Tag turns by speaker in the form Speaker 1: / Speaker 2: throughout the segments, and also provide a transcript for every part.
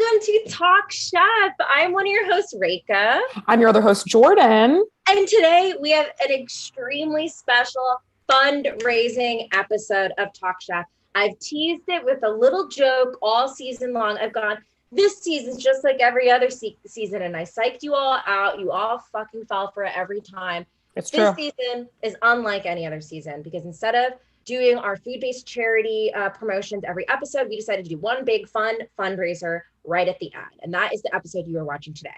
Speaker 1: Welcome to Talk Chef. I'm one of your hosts, Reka.
Speaker 2: I'm your other host, Jordan.
Speaker 1: And today we have an extremely special fundraising episode of Talk Chef. I've teased it with a little joke all season long. I've gone, this season's just like every other season, and I psyched you all out. You all fucking fell for it every time.
Speaker 2: It's true.
Speaker 1: This season is unlike any other season because instead of doing our food-based charity promotions every episode, we decided to do one big fun fundraiser right at the end. And that is the episode you are watching today.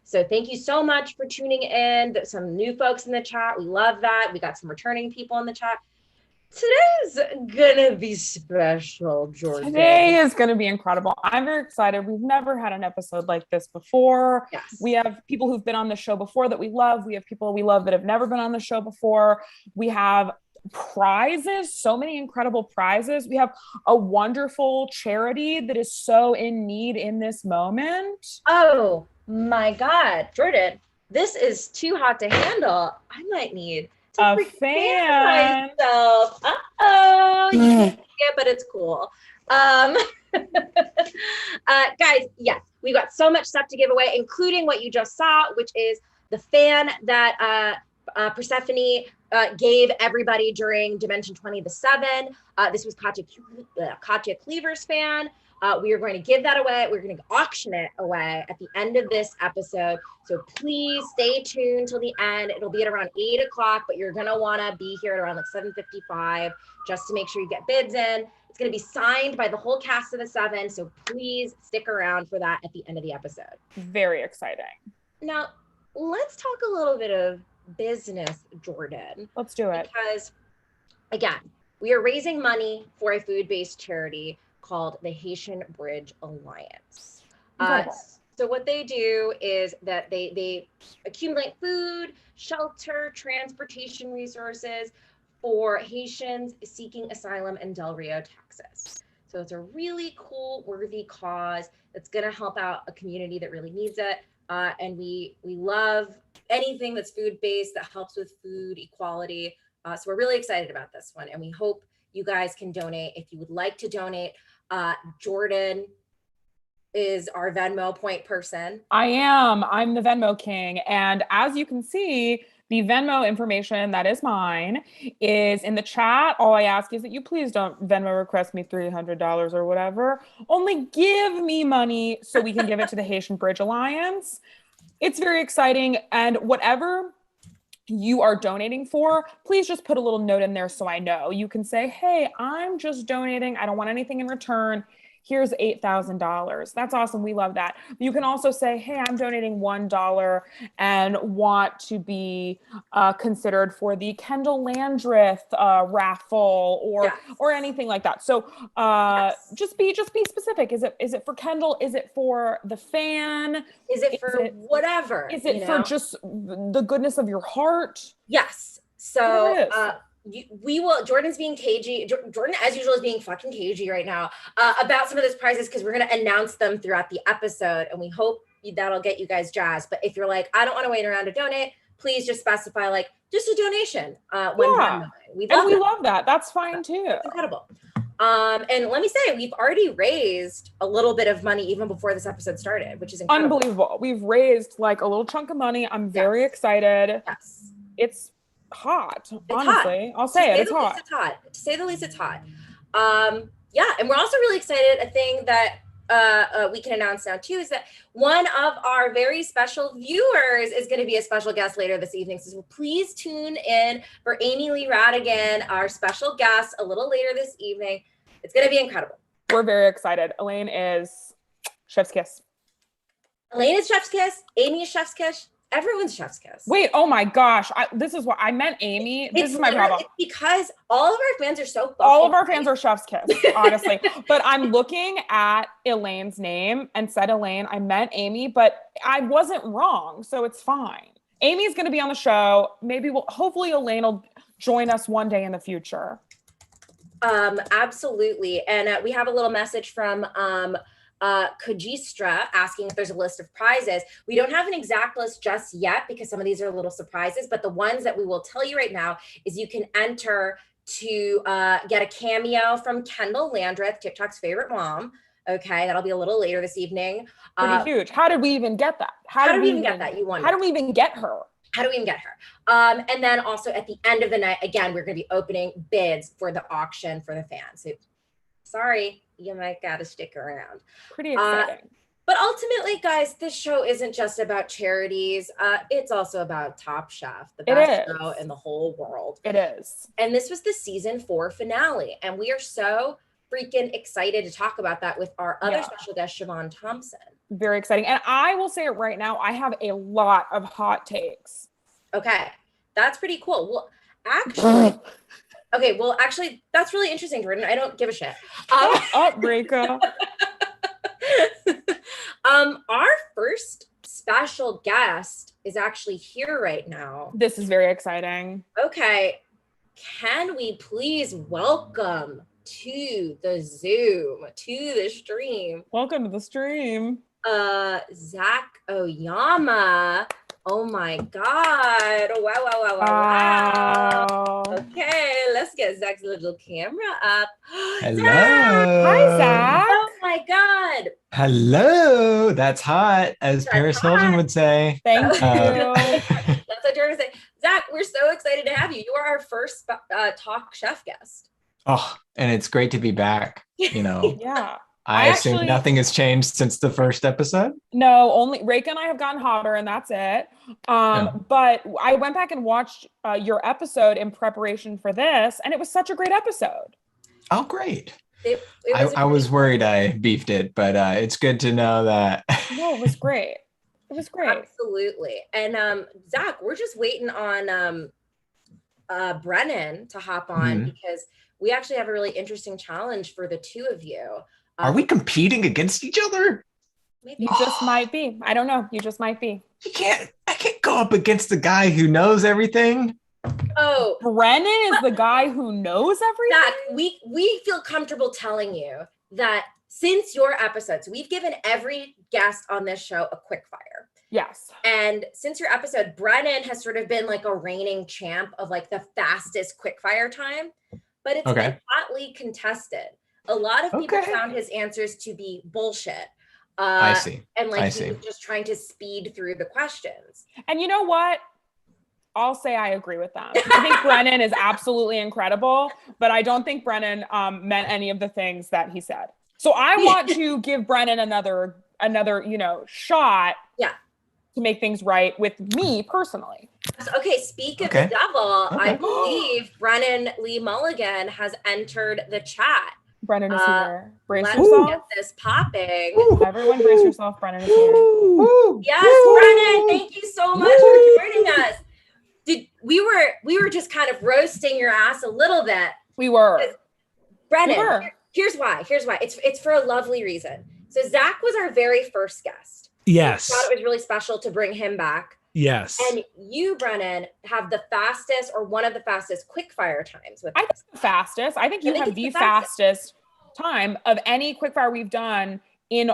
Speaker 1: So thank you so much for tuning in. There's some new folks in the chat. We love that. We got some returning people in the chat. Today's gonna be special, Jordan.
Speaker 2: Today is gonna be incredible. I'm very excited. We've never had an episode like this before.
Speaker 1: Yes.
Speaker 2: We have people who've been on the show before that we love. We have people we love that have never been on the show before. We have prizes, so many incredible prizes. We have a wonderful charity that is so in need in this moment.
Speaker 1: Oh my God, Jordan, this is too hot to handle. I might need to
Speaker 2: a fan
Speaker 1: myself. Uh-oh. You can't see it, but it's cool. Guys, yes, we've got so much stuff to give away, including what you just saw, which is the fan that Persephone gave everybody during Dimension 20 the 7. This was Katya Cleaver's fan. We are going to give that away. We're going to auction it away at the end of this episode. So please stay tuned till the end. It'll be at around 8 o'clock, but you're going to want to be here at around like 7:55 just to make sure you get bids in. It's going to be signed by the whole cast of the 7. So please stick around for that at the end of the episode.
Speaker 2: Very exciting.
Speaker 1: Now, let's talk a little bit of business, Jordan.
Speaker 2: Let's do it.
Speaker 1: Because, again, we are raising money for a food-based charity called the Haitian Bridge Alliance. So what they do is that they accumulate food, shelter, transportation resources for Haitians seeking asylum in Del Rio, Texas. So it's a really cool, worthy cause that's going to help out a community that really needs it. And we love anything that's food-based that helps with food equality. So we're really excited about this one. And we hope you guys can donate. If you would like to donate, Jordan is our Venmo point person.
Speaker 2: I am. I'm the Venmo king. And as you can see, the Venmo information that is mine is in the chat. All I ask is that you please don't Venmo request me $300 or whatever. Only give me money so we can give it to the Haitian Bridge Alliance. It's very exciting. And whatever you are donating for, please just put a little note in there so I know. You can say, hey, I'm just donating. I don't want anything in return. Here's $8,000. That's awesome. We love that. You can also say, hey, I'm donating $1 and want to be considered for the Kendall Landreth raffle or anything like that. So just be specific. Is it for Kendall? Is it for the fan?
Speaker 1: Is it for whatever?
Speaker 2: Is it for just the goodness of your heart?
Speaker 1: Yes. So we will. Jordan's being cagey. Jordan, as usual, is being fucking cagey right now about some of those prizes because we're going to announce them throughout the episode, and we hope that'll get you guys jazzed. But if you're like, I don't want to wait around to donate, please just specify like just a donation. We
Speaker 2: love that. That's fine too.
Speaker 1: It's incredible. And let me say, we've already raised a little bit of money even before this episode started, which is incredible.
Speaker 2: Unbelievable. We've raised like a little chunk of money. I'm very excited.
Speaker 1: Yes.
Speaker 2: It's hot, honestly. I'll say it. It's hot.
Speaker 1: To say the least, it's hot. Yeah, and we're also really excited. A thing that we can announce now too is that one of our very special viewers is going to be a special guest later this evening. So please tune in for Amy Lee Radigan, our special guest, a little later this evening. It's going to be incredible.
Speaker 2: We're very excited. Elaine is chef's kiss.
Speaker 1: Elaine is chef's kiss. Amy is chef's kiss. Everyone's chef's kiss.
Speaker 2: Wait, oh my gosh. This is what I meant, Amy. This is my problem.
Speaker 1: It's because all of our fans are so
Speaker 2: all of our fans are chef's kiss, honestly. But I'm looking at Elaine's name and said Elaine. I meant Amy, but I wasn't wrong. So it's fine. Amy's going to be on the show. Hopefully Elaine will join us one day in the future.
Speaker 1: Absolutely. And we have a little message from Kajistra asking if there's a list of prizes. We don't have an exact list just yet because some of these are little surprises, but the ones that we will tell you right now is you can enter to get a cameo from Kendall Landreth, TikTok's favorite mom. Okay, that'll be a little later this evening.
Speaker 2: Pretty huge. How did we even get that?
Speaker 1: How did we even get that? You wonder.
Speaker 2: How do we even get her?
Speaker 1: How do we even get her? And then also at the end of the night, again, we're going to be opening bids for the auction for the fans. So, sorry, you might got to stick around.
Speaker 2: Pretty exciting.
Speaker 1: But ultimately, guys, this show isn't just about charities. It's also about Top Chef, the best show in the whole world.
Speaker 2: It is.
Speaker 1: And this was the season 4 finale. And we are so freaking excited to talk about that with our other special guest, Siobhan Thompson.
Speaker 2: Very exciting. And I will say it right now, I have a lot of hot takes.
Speaker 1: Okay. That's pretty cool. Well, actually, that's really interesting, Jordan. I don't give a shit.
Speaker 2: Rika.
Speaker 1: Our first special guest is actually here right now.
Speaker 2: This is very exciting.
Speaker 1: Okay. Can we please welcome to the Zoom, to the stream.
Speaker 2: Welcome to the stream.
Speaker 1: Zach Oyama. Oh my God. Wow. Okay, let's get Zach's little camera up.
Speaker 3: Hello.
Speaker 1: Zach!
Speaker 2: Hi, Zach.
Speaker 1: Oh my God.
Speaker 3: Hello. That's hot, as Paris Hilton would say.
Speaker 2: Thank you.
Speaker 1: That's what Jordan said. Zach, we're so excited to have you. You are our first Talk Chef guest.
Speaker 3: Oh, and it's great to be back. You know,
Speaker 2: Yeah.
Speaker 3: I assume nothing has changed since the first episode.
Speaker 2: No, only Reka and I have gotten hotter, and that's it. But I went back and watched your episode in preparation for this, and it was such a great episode.
Speaker 3: Oh, great. I was worried I beefed it, but it's good to know that.
Speaker 2: No, it was great. It was great.
Speaker 1: Absolutely. And Zach, we're just waiting on Brennan to hop on because we actually have a really interesting challenge for the two of you.
Speaker 3: Are we competing against each other?
Speaker 1: Maybe.
Speaker 2: You just might be. I don't know. You just might be.
Speaker 3: I can't go up against the guy who knows everything.
Speaker 1: Oh,
Speaker 2: Brennan is the guy who knows everything.
Speaker 1: Zach, we feel comfortable telling you that since your episodes, we've given every guest on this show a quick fire.
Speaker 2: Yes.
Speaker 1: And since your episode, Brennan has sort of been like a reigning champ of like the fastest quick fire time, but it's been hotly contested. A lot of people found his answers to be bullshit.
Speaker 3: I see.
Speaker 1: And like he was just trying to speed through the questions.
Speaker 2: And you know what? I'll say I agree with them. I think Brennan is absolutely incredible, but I don't think Brennan meant any of the things that he said. So I want to give Brennan another, shot.
Speaker 1: Yeah.
Speaker 2: To make things right with me personally.
Speaker 1: Okay, speak of the devil, I believe Brennan Lee Mulligan has entered the chat.
Speaker 2: Brennan is here. Brace
Speaker 1: let's
Speaker 2: yourself.
Speaker 1: get this popping.
Speaker 2: Everyone brace yourself. Brennan is here.
Speaker 1: Yes, Brennan, thank you so much for joining us. We were just kind of roasting your ass a little bit.
Speaker 2: We were.
Speaker 1: Brennan, here's why. It's for a lovely reason. So Zach was our very first guest.
Speaker 4: Yes.
Speaker 1: I thought it was really special to bring him back.
Speaker 4: Yes.
Speaker 1: And you, Brennan, have the fastest or one of the fastest quickfire times with
Speaker 2: I think the fastest. I think you have the fastest time of any quickfire we've done this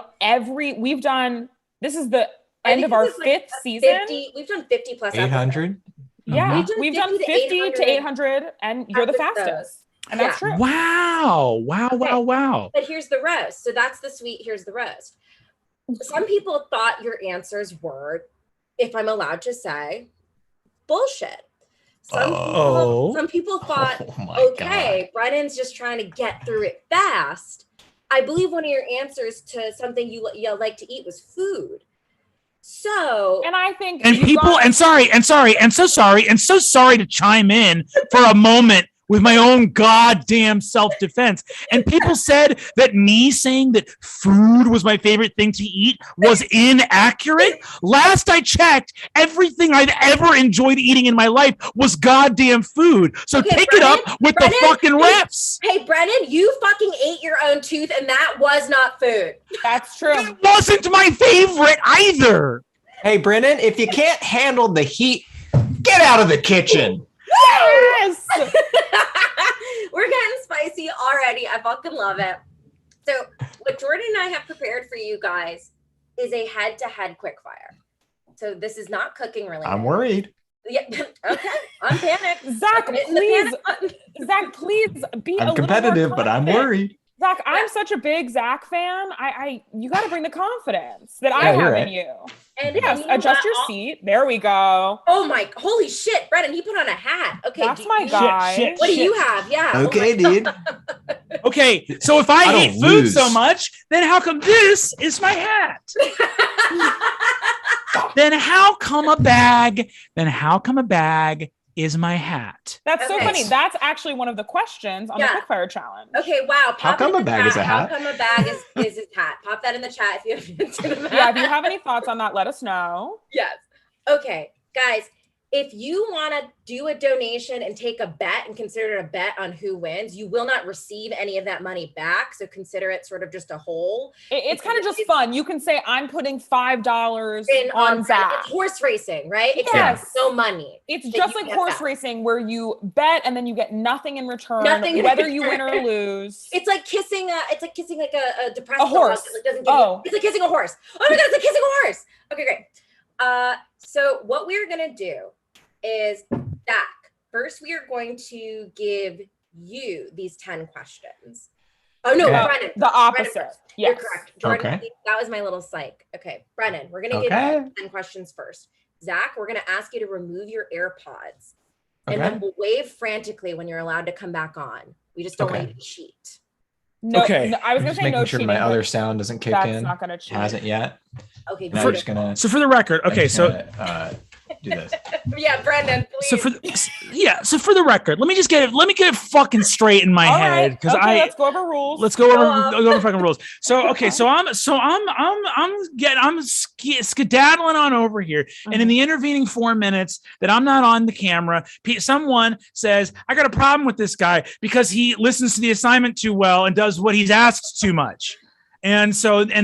Speaker 2: is the end of our fifth season.
Speaker 1: We've done 50 plus
Speaker 3: 800.
Speaker 2: Yeah, we've done 50 to 800 and you're the fastest. And that's true.
Speaker 4: Wow.
Speaker 1: But here's the roast. So that's the sweet, here's the roast. Some people thought your answers were, if I'm allowed to say, bullshit. Some people thought, Brennan's just trying to get through it fast. I believe one of your answers to something you like to eat was food. So,
Speaker 2: and I think,
Speaker 4: so sorry to chime in for a moment with my own goddamn self-defense. And people said that me saying that food was my favorite thing to eat was inaccurate. Last I checked, everything I've ever enjoyed eating in my life was goddamn food. So take it up with the fucking refs.
Speaker 1: Hey, Brennan, you fucking ate your own tooth and that was not food.
Speaker 2: That's true.
Speaker 4: It wasn't my favorite either.
Speaker 3: Hey, Brennan, if you can't handle the heat, get out of the kitchen.
Speaker 2: Yes!
Speaker 1: We're getting spicy already. I fucking love it. So what Jordan and I have prepared for you guys is a head-to-head quickfire. So this is not cooking related.
Speaker 3: I'm worried.
Speaker 1: Yeah. Okay. I'm panicked.
Speaker 2: Zach, please be
Speaker 3: I'm competitive, but I'm worried.
Speaker 2: Zach, I'm such a big Zach fan. You got to bring the confidence that I have in you.
Speaker 1: And
Speaker 2: yes, and adjust your seat. There we go.
Speaker 1: Oh my, holy shit, Brennan, he put on a hat. Okay,
Speaker 2: that's my guy.
Speaker 1: What do you have? Yeah.
Speaker 3: Okay, dude.
Speaker 4: Okay, so if I hate food so much, then how come this is my hat? Then how come a bag is my hat?
Speaker 2: That's so funny. That's actually one of the questions on the quickfire challenge.
Speaker 1: Okay, wow.
Speaker 3: How come a bag is a hat?
Speaker 1: How come a bag is his hat? Pop that in the chat if you have answered that.
Speaker 2: Yeah, if you have any thoughts on that, let us know.
Speaker 1: Yes. Okay, guys, if you want to do a donation and take a bet and consider it a bet on who wins, you will not receive any of that money back. So consider it sort of just a whole.
Speaker 2: It's kind of just fun. You can say, I'm putting $5 on Zach.
Speaker 1: It's horse racing, right?
Speaker 2: Yes.
Speaker 1: No money.
Speaker 2: It's just like horse racing where you bet and then you get nothing in return, whether you win or lose.
Speaker 1: It's like kissing like a depressed
Speaker 2: horse.
Speaker 1: Dog that doesn't give you, it's like kissing a horse. Oh my God, it's like kissing a horse. Okay, great. So what we're going to do is, Zach, first we are going to give you these 10 questions. Oh no, Brennan.
Speaker 2: The opposite.
Speaker 1: Brennan,
Speaker 2: yes.
Speaker 1: You're correct. Jordan, that was my little psych. Okay, Brennan, we're going to give you 10 questions first. Zach, we're going to ask you to remove your AirPods. And then we'll wave frantically when you're allowed to come back on. We just don't want you to cheat.
Speaker 2: No, I was going to say no
Speaker 3: cheating. My other sound doesn't kick in.
Speaker 2: That's not going to cheat.
Speaker 3: Hasn't yet.
Speaker 1: Okay.
Speaker 3: I'm just gonna.
Speaker 4: So for the record, okay, so
Speaker 3: do this.
Speaker 1: Yeah, Brendan, please.
Speaker 4: So for the record, let me get it fucking straight in my head because
Speaker 2: let's go over rules.
Speaker 4: Let's go over fucking rules. So okay, so I'm skedaddling on over here, and in the intervening 4 minutes that I'm not on the camera, someone says I got a problem with this guy because he listens to the assignment too well and does what he's asked too much. And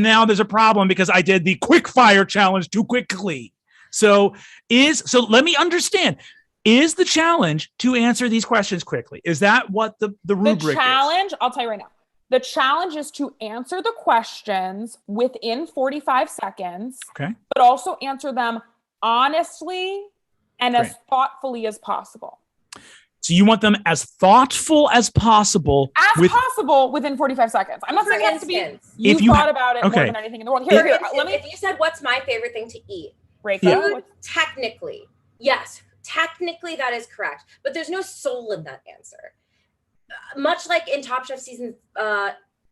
Speaker 4: now there's a problem because I did the quick fire challenge too quickly. So let me understand. Is the challenge to answer these questions quickly? Is that what the rubric
Speaker 2: is?
Speaker 4: I'll
Speaker 2: tell you right now. The challenge is to answer the questions within 45 seconds, but also answer them honestly and as thoughtfully as possible.
Speaker 4: So you want them as thoughtful as possible.
Speaker 2: Within 45 seconds. I'm not saying it has to be. You thought about it more than anything in the world. Here.
Speaker 1: If you said, "What's my favorite thing to eat?"
Speaker 2: Food,
Speaker 1: technically, yes. Technically, that is correct. But there's no soul in that answer. Much like in Top Chef season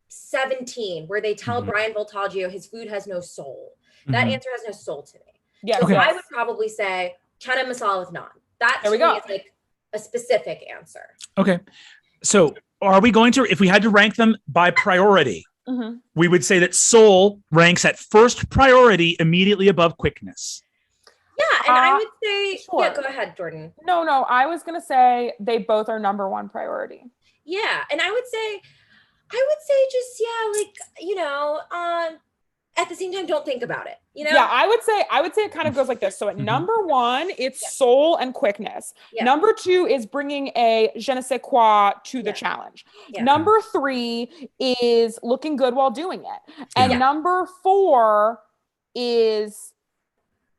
Speaker 1: 17, where they tell Brian Voltaggio his food has no soul. That answer has no soul to me.
Speaker 2: Yeah.
Speaker 1: So I would probably say chana masala with naan. That to me is like a specific answer.
Speaker 4: Okay. So are we going to, if we had to rank them by priority, we would say that soul ranks at first priority immediately above quickness.
Speaker 1: Yeah. And I would say, yeah, go ahead, Jordan.
Speaker 2: No, I was going to say they both are number one priority.
Speaker 1: Yeah. And I would say just, at the same time, don't think about it.
Speaker 2: Yeah, I would say it kind of goes like this. So at number one, it's soul and quickness. Yeah. Number two is bringing a je ne sais quoi to the challenge. Yeah. Number three is looking good while doing it. And number four is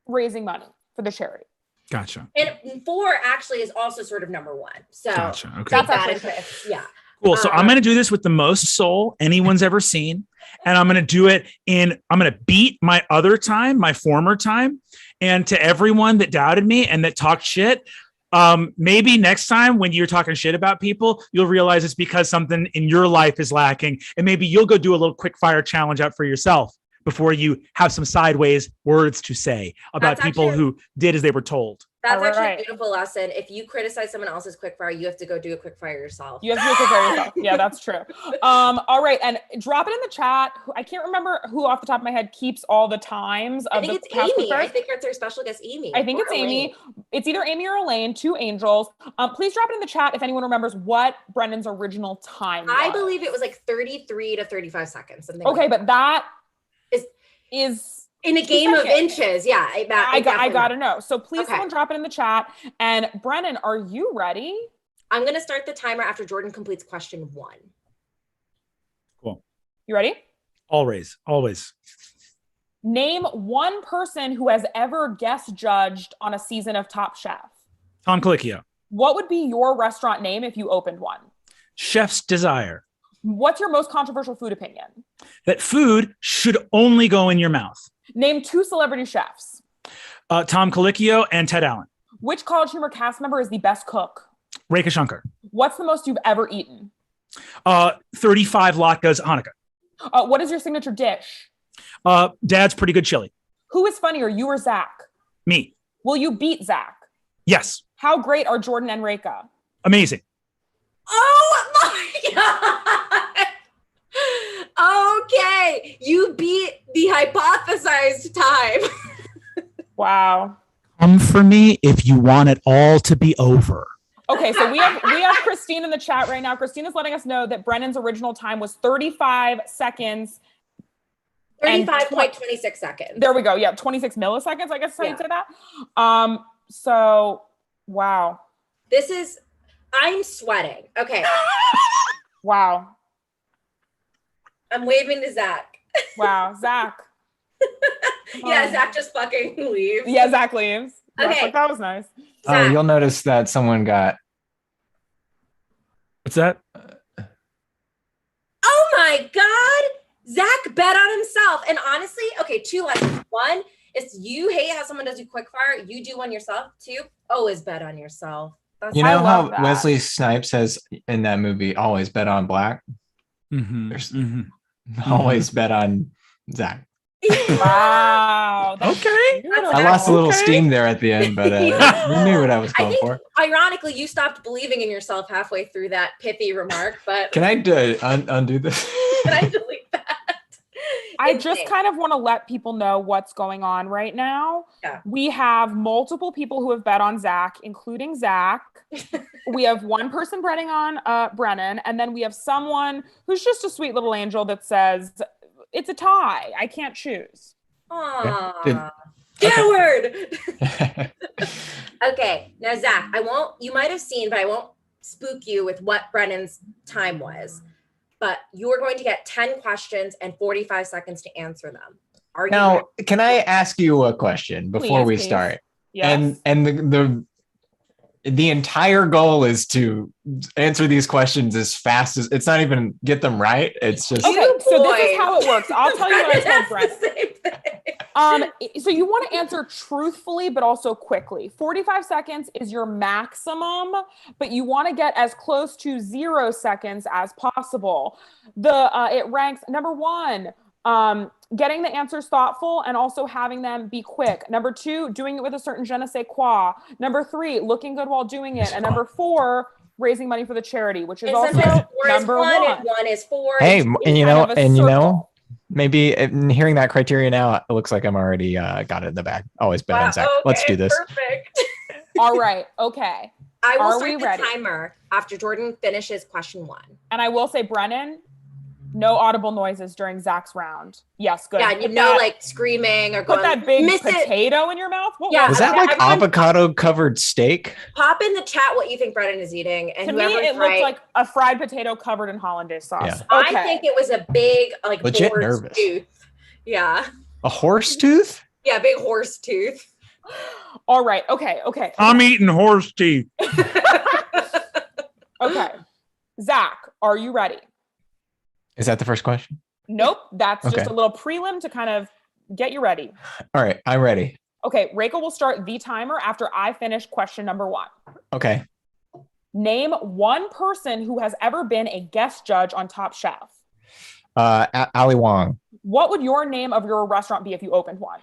Speaker 2: raising money for the charity.
Speaker 4: Gotcha.
Speaker 1: And four actually is also sort of number one. So
Speaker 4: gotcha. Okay.
Speaker 1: That's actually,
Speaker 4: Cool. So I'm going to do this with the most soul anyone's ever seen. And I'm going to do it I'm going to beat my other time, my former time. And to everyone that doubted me and that talked shit, maybe next time when you're talking shit about people, you'll realize it's because something in your life is lacking. And maybe you'll go do a little quick fire challenge out for yourself before you have some sideways words to say about people who did as they were told.
Speaker 1: That's actually a beautiful lesson. If you criticize someone else's quickfire, you have to go do a quickfire yourself.
Speaker 2: You have to do a quickfire yourself. Yeah, that's true. All right. And drop it in the chat. I can't remember who off the top of my head keeps all the times of
Speaker 1: I think it's Amy. I think it's our special guest, Amy.
Speaker 2: I think it's Amy. It's either Amy or Elaine, two angels. Please drop it in the chat if anyone remembers what Brendan's original time was.
Speaker 1: I believe it was like 33 to 35 seconds. Something
Speaker 2: but that is
Speaker 1: in a game of inches. Yeah.
Speaker 2: I got to know. So please someone drop it in the chat. And Brennan, are you ready?
Speaker 1: I'm going to start the timer after Jordan completes question 1.
Speaker 4: Cool.
Speaker 2: You ready?
Speaker 4: Always.
Speaker 2: Name one person who has ever guest judged on a season of Top Chef.
Speaker 4: Tom Colicchio.
Speaker 2: What would be your restaurant name if you opened one?
Speaker 4: Chef's Desire.
Speaker 2: What's your most controversial food opinion?
Speaker 4: That food should only go in your mouth.
Speaker 2: Name 2 celebrity chefs.
Speaker 4: Tom Colicchio and Ted Allen.
Speaker 2: Which College Humor cast member is the best cook?
Speaker 4: Rekha Shankar.
Speaker 2: What's the most you've ever eaten?
Speaker 4: 35 latkes Hanukkah.
Speaker 2: What is your signature dish?
Speaker 4: Dad's pretty good chili.
Speaker 2: Who is funnier, you or Zach?
Speaker 4: Me.
Speaker 2: Will you beat Zach?
Speaker 4: Yes.
Speaker 2: How great are Jordan and Reka?
Speaker 4: Amazing.
Speaker 1: Oh my God. Okay. You beat the hypothesized time.
Speaker 2: Wow.
Speaker 4: Come for me if you want it all to be over.
Speaker 2: Okay, so we have Christine in the chat right now. Christine is letting us know that Brennan's original time was 35 seconds.
Speaker 1: 35.26 seconds.
Speaker 2: There we go. Yeah, 26 milliseconds, I guess I'd say that. So, wow.
Speaker 1: I'm sweating. Okay.
Speaker 2: Wow.
Speaker 1: I'm waving to Zach.
Speaker 2: Wow, Zach.
Speaker 1: Yeah, Zach just fucking leaves.
Speaker 2: Yeah, Zach leaves.
Speaker 1: Okay.
Speaker 2: Like, that was nice.
Speaker 3: Oh, you'll notice that someone got.
Speaker 4: What's that?
Speaker 1: Oh my God. Zach bet on himself. And honestly, okay, 2 lessons. 1 is you hate how someone does you quick fire. You do one yourself. 2, always bet on yourself.
Speaker 3: You know how
Speaker 2: that.
Speaker 3: Wesley Snipes says in that movie, always bet on black? Always bet on Zach.
Speaker 2: Wow.
Speaker 4: Okay.
Speaker 3: I lost a little steam there at the end, but you knew what I was going for.
Speaker 1: Ironically, you stopped believing in yourself halfway through that pithy remark, but
Speaker 3: can I undo this?
Speaker 1: Can I delete that?
Speaker 2: I just kind of want to let people know what's going on right now.
Speaker 1: Yeah.
Speaker 2: We have multiple people who have bet on Zach, including Zach. We have one person betting on Brennan, and then we have someone who's just a sweet little angel that says, it's a tie. I can't choose.
Speaker 1: Aww. Coward. Okay. Now, Zach, you might have seen, but I won't spook you with what Brennan's time was. But you are going to get 10 questions and 45 seconds to answer them. Are you
Speaker 3: now,
Speaker 1: ready?
Speaker 3: Can I ask you a question before we start?
Speaker 2: Yes.
Speaker 3: And the entire goal is to answer these questions as fast as it's not even get them right. It's just
Speaker 2: okay. So this is how it works. I'll tell you what I told Brent.
Speaker 1: The same thing.
Speaker 2: So you want to answer truthfully, but also quickly. 45 seconds is your maximum, but you want to get as close to 0 seconds as possible. It ranks number 1. Getting the answers thoughtful and also having them be quick. Number 2, doing it with a certain je ne sais quoi. Number 3, looking good while doing it. And number 4, raising money for the charity, which is also number 1.
Speaker 1: And 1 is 4.
Speaker 3: Hey, and you know, maybe hearing that criteria now, it looks like I'm already got it in the bag. Always bet on Zach.
Speaker 1: Okay,
Speaker 3: let's do this.
Speaker 1: Perfect.
Speaker 2: All right. Okay.
Speaker 1: I will start the timer after Jordan finishes question 1.
Speaker 2: And I will say, Brennan, no audible noises during Zach's round. Yes, good.
Speaker 1: Yeah, like screaming or going.
Speaker 2: Put that big potato in your mouth.
Speaker 3: Was that like avocado covered steak?
Speaker 1: Pop in the chat what you think Brennan is eating, and
Speaker 2: to me, it looked like a fried potato covered in hollandaise sauce.
Speaker 3: Yeah.
Speaker 1: Okay. I think it was a big, like,
Speaker 3: legit
Speaker 1: horse
Speaker 3: nervous
Speaker 1: tooth. Yeah.
Speaker 3: A horse tooth?
Speaker 1: Yeah, big horse tooth.
Speaker 2: All right. Okay.
Speaker 4: I'm eating horse teeth.
Speaker 2: Okay. Zach, are you ready?
Speaker 3: Is that the first question?
Speaker 2: Nope. That's just a little prelim to kind of get you ready.
Speaker 3: All right. I'm ready.
Speaker 2: Okay. Rachel will start the timer after I finish question number 1.
Speaker 3: Okay.
Speaker 2: Name one person who has ever been a guest judge on Top Chef.
Speaker 3: Ali Wong.
Speaker 2: What would your name of your restaurant be if you opened one?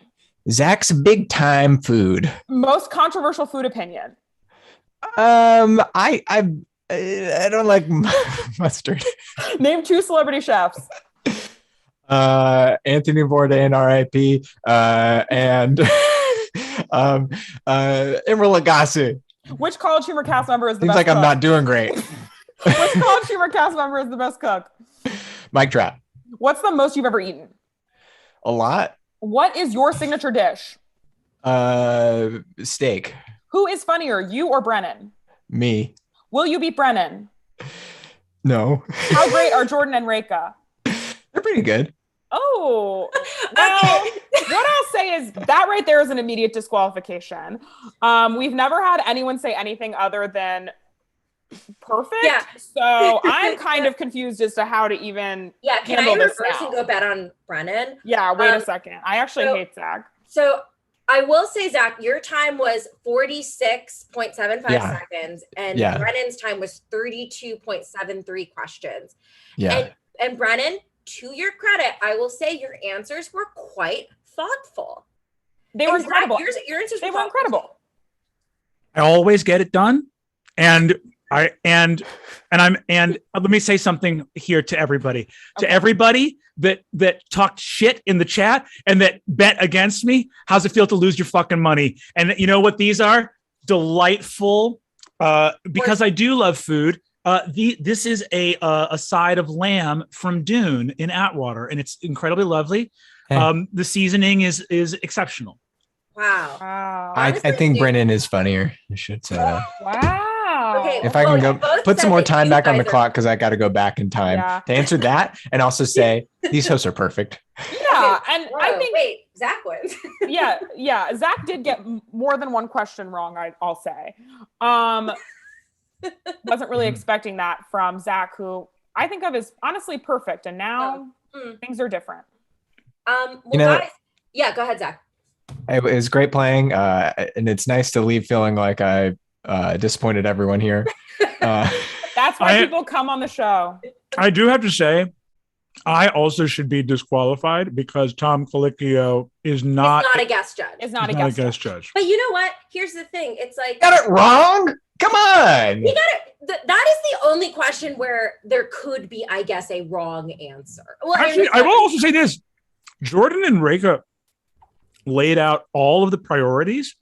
Speaker 3: Zach's Big Time Food.
Speaker 2: Most controversial food opinion.
Speaker 3: I don't like mustard.
Speaker 2: Name 2 celebrity chefs.
Speaker 3: Anthony Bourdain, R.I.P. And Emeril Lagasse.
Speaker 2: Which College Humor cast member is the
Speaker 3: Seems
Speaker 2: best
Speaker 3: like
Speaker 2: cook?
Speaker 3: I'm not doing great.
Speaker 2: Which College Humor cast member is the best cook?
Speaker 3: Mike Trout.
Speaker 2: What's the most you've ever eaten?
Speaker 3: A lot.
Speaker 2: What is your signature dish?
Speaker 3: Steak.
Speaker 2: Who is funnier, you or Brennan?
Speaker 3: Me.
Speaker 2: Will you beat Brennan?
Speaker 3: No.
Speaker 2: How great are Jordan and Reka?
Speaker 3: They're pretty good.
Speaker 2: Oh, well, what I'll say is that right there is an immediate disqualification. We've never had anyone say anything other than perfect.
Speaker 1: Yeah.
Speaker 2: So I'm kind of confused as to how to even
Speaker 1: Yeah, can I
Speaker 2: handle this
Speaker 1: reverse
Speaker 2: now.
Speaker 1: and go bet on Brennan?
Speaker 2: Yeah, wait a second. I actually hate Zach.
Speaker 1: So I will say, Zach, your time was 46.75
Speaker 3: Yeah.
Speaker 1: seconds, and
Speaker 3: Yeah.
Speaker 1: Brennan's time was 32.73 questions.
Speaker 3: Yeah.
Speaker 1: And Brennan, to your credit, I will say your answers were quite thoughtful.
Speaker 2: They were
Speaker 1: Zach,
Speaker 2: incredible.
Speaker 1: your answers
Speaker 2: They were incredible.
Speaker 4: I always get it done. And let me say something here to everybody. Okay. To everybody that talked shit in the chat and that bet against me, how's it feel to lose your fucking money? And you know what these are? Delightful, because I do love food. This is a side of lamb from Dune in Atwater, and it's incredibly lovely. Hey. The seasoning is exceptional.
Speaker 1: Wow.
Speaker 3: I think Brennan is funnier. You should say that.
Speaker 2: Wow.
Speaker 1: Okay.
Speaker 3: If I can go put some more time back on the clock, because I got to go back in time to answer that, and also say these hosts are perfect.
Speaker 2: Yeah, and I think
Speaker 1: Zach wins.
Speaker 2: yeah. Zach did get more than one question wrong. I'll say. Wasn't really expecting that from Zach, who I think of as honestly perfect, and now things are different.
Speaker 1: Guys, yeah, go ahead, Zach.
Speaker 3: It was great playing, and it's nice to leave feeling like I disappointed everyone here.
Speaker 2: That's why people come on the show.
Speaker 4: I do have to say, I also should be disqualified because Tom Colicchio is not
Speaker 1: a guest judge.
Speaker 2: Is not a guest judge.
Speaker 1: But you know what? Here's the thing. It's like
Speaker 3: got it wrong. Come on.
Speaker 1: You got it. That is the only question where there could be, I guess, a wrong answer. Well,
Speaker 4: actually, I will also say this: Jordan and Reka laid out all of the priorities.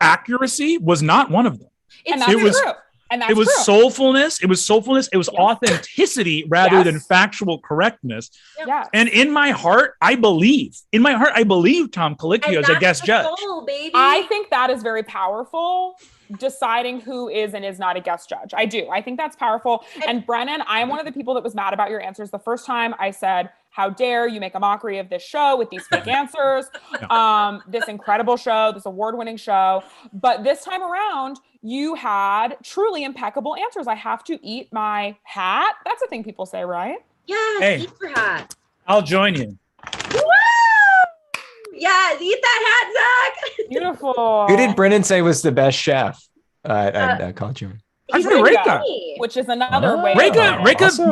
Speaker 4: Accuracy was not one of them.
Speaker 2: It was true. And that's
Speaker 4: it was
Speaker 2: true.
Speaker 4: soulfulness. It was soulfulness. It was authenticity rather than factual correctness.
Speaker 2: Yeah.
Speaker 4: And in my heart, I believe Tom Colicchio is a guest judge.
Speaker 1: Goal, baby.
Speaker 2: I think that is very powerful. Deciding who is and is not a guest judge. I do. I think that's powerful. And Brennan, I am one of the people that was mad about your answers the first time. I said, how dare you make a mockery of this show with these fake answers, this incredible show, this award-winning show. But this time around, you had truly impeccable answers. I have to eat my hat. That's a thing people say, right?
Speaker 1: Yeah, eat your hat.
Speaker 4: I'll join you.
Speaker 1: Woo! Yeah, eat that hat, Zach.
Speaker 2: Beautiful.
Speaker 3: Who did Brennan say was the best chef at College Humor?
Speaker 4: Reka,
Speaker 2: which is another way.
Speaker 4: Reka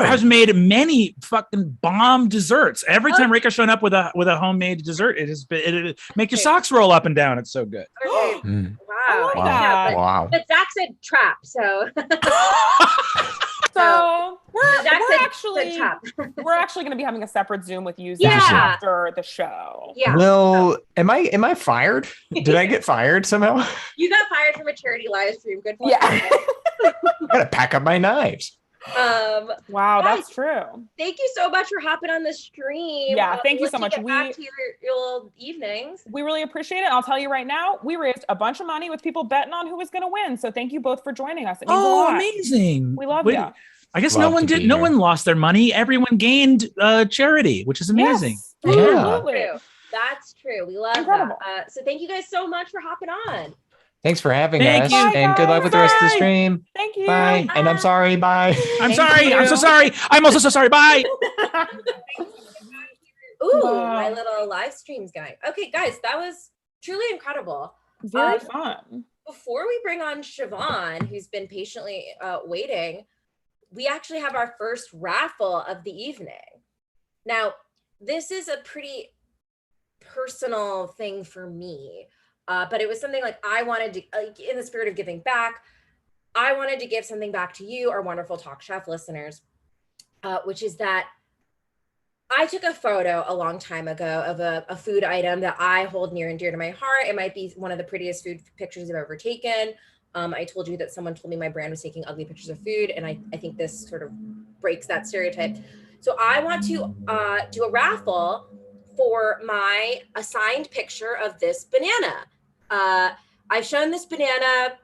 Speaker 4: has made many fucking bomb desserts. Every time Reka's shown up with a homemade dessert, it make your socks roll up and down. It's so good.
Speaker 1: Okay. Wow. But Zach said trap, so.
Speaker 2: So we're actually going to be having a separate Zoom with you after the show.
Speaker 1: Yeah.
Speaker 3: Well, am I fired? Did I get fired somehow?
Speaker 1: You got fired from a charity live stream. Good.
Speaker 2: Yeah.
Speaker 3: I gotta pack up my knives.
Speaker 2: Wow, that's true.
Speaker 1: Thank you so much for hopping on the stream.
Speaker 2: Yeah, thank you so much.
Speaker 1: Get back to your evenings.
Speaker 2: We really appreciate it. I'll tell you right now, we raised a bunch of money with people betting on who was going to win. So thank you both for joining us. It means a lot.
Speaker 4: Amazing!
Speaker 2: We love you.
Speaker 4: I guess no one lost their money. Everyone gained charity, which is amazing.
Speaker 2: Yes, absolutely.
Speaker 1: That's true. We love that. So thank you guys so much for hopping on.
Speaker 3: Thanks for having us, and good luck with the rest of the stream.
Speaker 2: Thank you.
Speaker 3: Bye. And I'm sorry. Bye.
Speaker 4: I'm sorry. I'm so sorry. I'm also so sorry. Bye.
Speaker 1: Ooh, my little live stream's going. Okay, guys, that was truly incredible.
Speaker 2: Very fun.
Speaker 1: Before we bring on Siobhan, who's been patiently waiting, we actually have our first raffle of the evening. Now, this is a pretty personal thing for me. But it was something like I wanted to, in the spirit of giving back, I wanted to give something back to you, our wonderful Talk Chef listeners, which is that I took a photo a long time ago of a food item that I hold near and dear to my heart. It might be one of the prettiest food pictures I've ever taken. I told you that someone told me my brand was taking ugly pictures of food, and I think this sort of breaks that stereotype. So I want to do a raffle for my assigned picture of this banana. I've shown this banana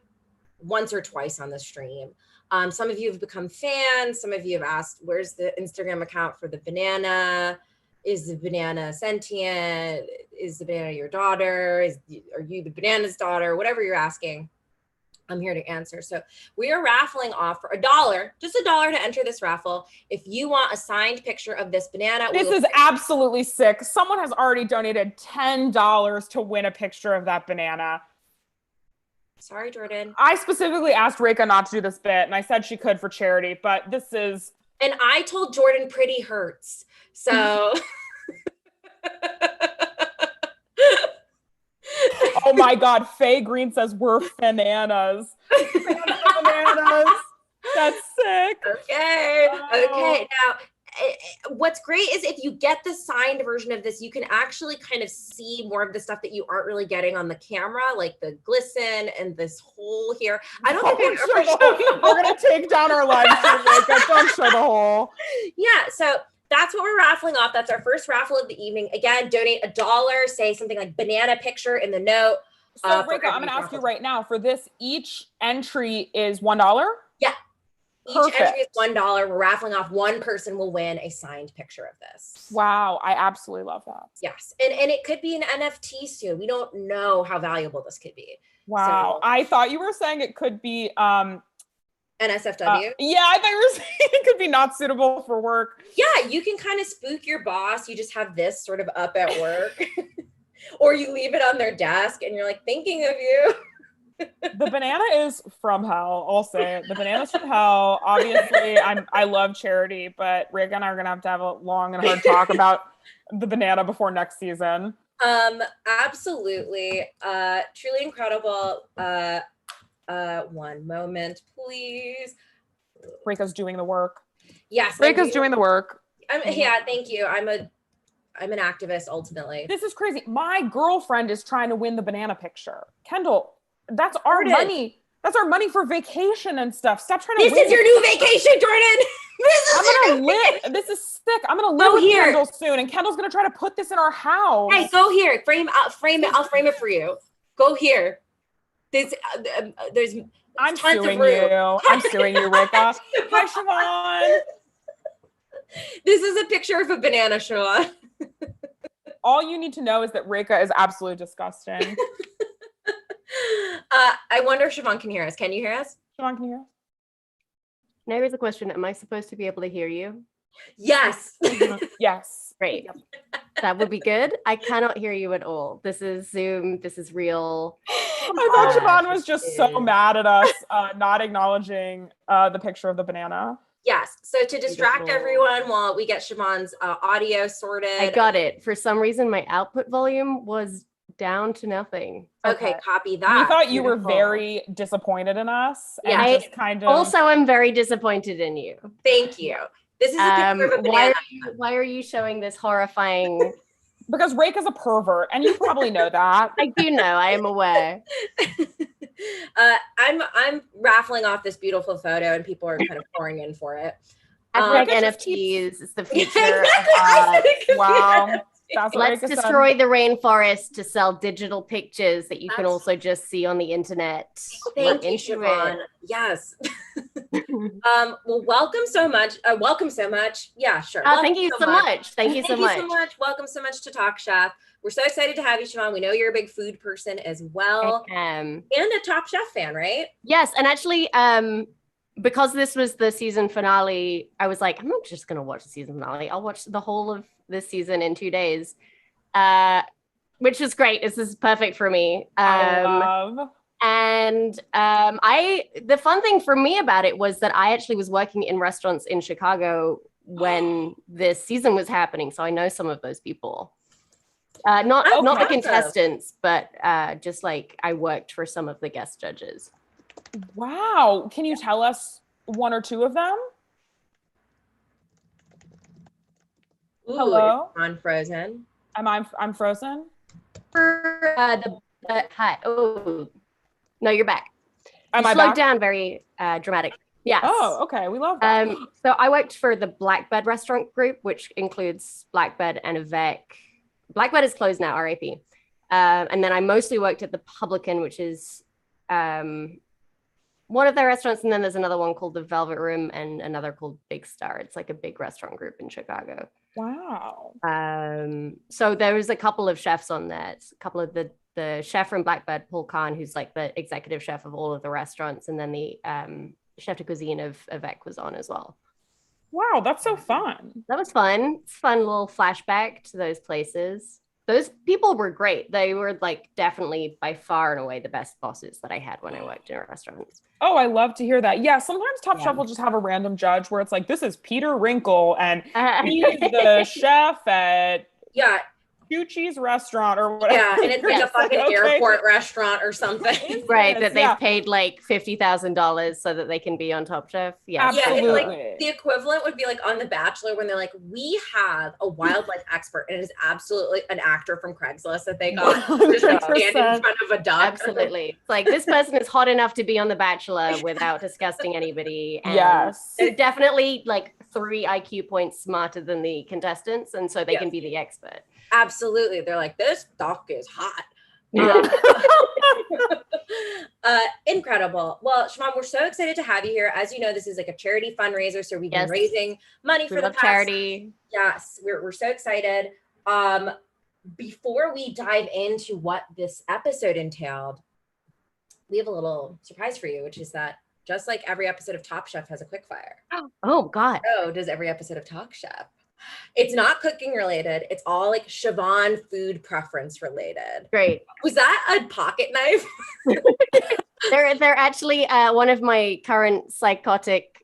Speaker 1: once or twice on the stream. Some of you have become fans. Some of you have asked, where's the Instagram account for the banana? Is the banana sentient? Is the banana your daughter? Are you the banana's daughter? Whatever you're asking. I'm here to answer. So we are raffling off for $1, just $1 to enter this raffle. If you want a signed picture of this banana,
Speaker 2: This is absolutely sick. Someone has already donated $10 to win a picture of that banana.
Speaker 1: Sorry, Jordan.
Speaker 2: I specifically asked Reka not to do this bit, and I said she could for charity, but this is...
Speaker 1: And I told Jordan pretty hurts. So...
Speaker 2: Oh my God, Faye Green says we're bananas. Bananas. That's sick.
Speaker 1: Okay.
Speaker 2: Oh.
Speaker 1: Okay. Now, what's great is if you get the signed version of this, you can actually kind of see more of the stuff that you aren't really getting on the camera, like the glisten and this hole here. I don't think we've ever shown.
Speaker 2: We're gonna take down our live stream, Reka. Don't show the hole.
Speaker 1: Yeah. So that's what we're raffling off. That's our first raffle of the evening. Again, donate $1, say something like banana picture in the note.
Speaker 2: So Reka, I'm gonna ask you right now, for this, each entry is $1?
Speaker 1: Yeah.
Speaker 2: Perfect.
Speaker 1: Each entry is $1. We're raffling off. One person will win a signed picture of this.
Speaker 2: Wow, I absolutely love that.
Speaker 1: Yes. And it could be an NFT soon. We don't know how valuable this could be.
Speaker 2: Wow.
Speaker 1: So,
Speaker 2: I thought you were saying it could be
Speaker 1: NSFW?
Speaker 2: Yeah, I thought you were saying it could be not suitable for work.
Speaker 1: Yeah, you can kind of spook your boss. You just have this sort of up at work. Or you leave it on their desk and you're like, thinking of you.
Speaker 2: The banana is from hell. I'll say it. The banana's from hell. Obviously, I love charity, but Reka and I are gonna have a long and hard talk about the banana before next season.
Speaker 1: Absolutely. Truly incredible. One moment, please.
Speaker 2: Reka's doing the work.
Speaker 1: Yes.
Speaker 2: Reka's doing the work.
Speaker 1: Yeah, thank you. I'm an activist ultimately.
Speaker 2: This is crazy. My girlfriend is trying to win the banana picture. Kendall, that's our
Speaker 1: Jordan.
Speaker 2: money. That's our money for vacation and stuff. Stop trying to
Speaker 1: This
Speaker 2: win
Speaker 1: is your new vacation, Jordan.
Speaker 2: This is sick. I'm gonna live with
Speaker 1: here.
Speaker 2: Kendall soon, and Kendall's gonna try to put this in our house.
Speaker 1: Hey, go here. Frame it. I'll frame it for you. Go here. There's
Speaker 2: I'm
Speaker 1: tons
Speaker 2: suing
Speaker 1: of room.
Speaker 2: you. I'm suing you, Reka. Hi, Siobhan.
Speaker 1: This is a picture of a banana, Siobhan.
Speaker 2: All you need to know is that Reka is absolutely disgusting.
Speaker 1: I wonder if Siobhan can hear us. Can you hear us?
Speaker 2: Siobhan, can you hear us?
Speaker 5: Now here's a question. Am I supposed to be able to hear you?
Speaker 1: Yes.
Speaker 2: Yes.
Speaker 5: Great. That would be good. I cannot hear you at all. This is Zoom. This is real.
Speaker 2: I thought Siobhan was just so mad at us not acknowledging the picture of the banana.
Speaker 1: Yes. So to distract
Speaker 5: Beautiful.
Speaker 1: everyone while we get Siobhan's audio sorted.
Speaker 5: I got it. For some reason, my output volume was down to nothing.
Speaker 1: Okay, copy
Speaker 2: We
Speaker 1: that.
Speaker 2: thought you were
Speaker 5: Beautiful.
Speaker 2: very disappointed in us. And
Speaker 1: Yeah.
Speaker 2: just kind of.
Speaker 5: Also, I'm very disappointed in you.
Speaker 1: Thank you. This is a picture of a banana.
Speaker 5: Why are you showing this horrifying?
Speaker 2: Because Reka's a pervert, and you probably know that.
Speaker 5: I do know. I am aware.
Speaker 1: I'm raffling off this beautiful photo, and people are kind of pouring in for it.
Speaker 5: Hashtag
Speaker 2: Reka just
Speaker 5: NFTs is the
Speaker 1: Yeah,
Speaker 5: future
Speaker 1: exactly.
Speaker 5: of art.
Speaker 2: Wow. That's what
Speaker 5: Let's
Speaker 2: Reka said.
Speaker 5: destroy the rainforest to sell digital pictures that you can
Speaker 1: That's-
Speaker 5: also just see on the internet.
Speaker 1: Thank
Speaker 5: We're
Speaker 1: you,
Speaker 5: into
Speaker 1: Siobhan. Yes. Well, welcome so much. Yeah, sure.
Speaker 5: Thank you so much. Thank you so much.
Speaker 1: Welcome so much to Talk Chef. We're so excited to have you, Siobhan. We know you're a big food person as well, and a Top Chef fan, right?
Speaker 5: Yes, and actually, because this was the season finale, I was like, I'm not just gonna watch the season finale. I'll watch the whole of this season in 2 days, which is great. This is perfect for me.
Speaker 2: I love.
Speaker 5: And the fun thing for me about it was that I actually was working in restaurants in Chicago when this season was happening, so I know some of those people. Not the
Speaker 1: awesome.
Speaker 5: contestants, but just like I worked for some of the guest judges.
Speaker 2: Wow. Can you tell us one or two of them?
Speaker 1: Ooh,
Speaker 2: Hello?
Speaker 1: it's on Frozen.
Speaker 2: I'm frozen?
Speaker 5: For hi. Oh, no, you're back.
Speaker 2: Am
Speaker 5: You
Speaker 2: I
Speaker 5: slowed
Speaker 2: back?
Speaker 5: down very dramatic. Yes.
Speaker 2: Oh, okay. We love that.
Speaker 5: So I worked for the Blackbird restaurant group, which includes Blackbird and Avec. Blackbird is closed now, RIP. And then I mostly worked at the Publican, which is one of their restaurants. And then there's another one called the Velvet Room and another called Big Star. It's like a big restaurant group in Chicago.
Speaker 2: Wow.
Speaker 5: So there was a couple of chefs on that, a couple of the the chef from Blackbird, Paul Kahn, who's like the executive chef of all of the restaurants, and then the chef de cuisine of Avec was on as well.
Speaker 2: Wow, that's so fun.
Speaker 5: That was fun. It's a fun little flashback to those places. Those people were great. They were like definitely by far and away the best bosses that I had when I worked in restaurants.
Speaker 2: Oh, I love to hear that. Yeah, sometimes Top Chef will just have a random judge where it's like, this is Peter Wrinkle, and he's the chef at Gucci's restaurant or whatever.
Speaker 1: Yeah, and it's like a fucking airport restaurant or something.
Speaker 5: Right, that they've paid like $50,000 so that they can be on Top Chef. Yeah,
Speaker 2: absolutely.
Speaker 1: Yeah, it's like the equivalent would be like on The Bachelor when they're like, we have a wildlife expert, and it is absolutely an actor from Craigslist that they got just like stand in front of a duck.
Speaker 5: Absolutely. It's like, this person is hot enough to be on The Bachelor without disgusting anybody. And they're definitely like 3 IQ points smarter than the contestants, and so they can be the expert.
Speaker 1: Absolutely. They're like, this duck is hot. Incredible. Well, Siobhan, we're so excited to have you here. As you know, this is like a charity fundraiser, so we've been raising money for the past
Speaker 5: charity.
Speaker 1: Yes, we're so excited. Before we dive into what this episode entailed, we have a little surprise for you, which is that just like every episode of Top Chef has a quick fire.
Speaker 5: Oh God.
Speaker 1: So does every episode of Talk Chef. It's not cooking related. It's all like Siobhan food preference related.
Speaker 5: Great.
Speaker 1: Was that a pocket knife?
Speaker 5: They're actually one of my current psychotic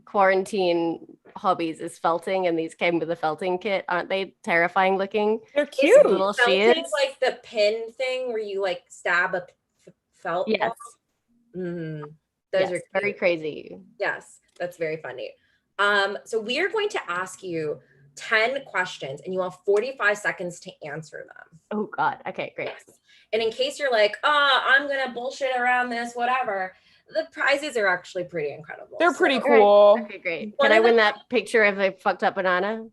Speaker 5: quarantine hobbies is felting, and these came with a felting kit. Aren't they terrifying looking?
Speaker 2: They're cute.
Speaker 5: Little
Speaker 1: Felting
Speaker 5: shears.
Speaker 1: like the pin thing where you like stab a felt.
Speaker 5: Yes.
Speaker 1: Mm-hmm. Those are
Speaker 5: very crazy.
Speaker 1: Yes, that's very funny. So we are going to ask you 10 questions, and you have 45 seconds to answer them.
Speaker 5: Oh God. Okay, great.
Speaker 1: Yes. And in case you're like, I'm gonna bullshit around this, whatever, the prizes are actually pretty incredible.
Speaker 2: They're pretty cool.
Speaker 5: Okay, great. Can I win that picture of a fucked up banana?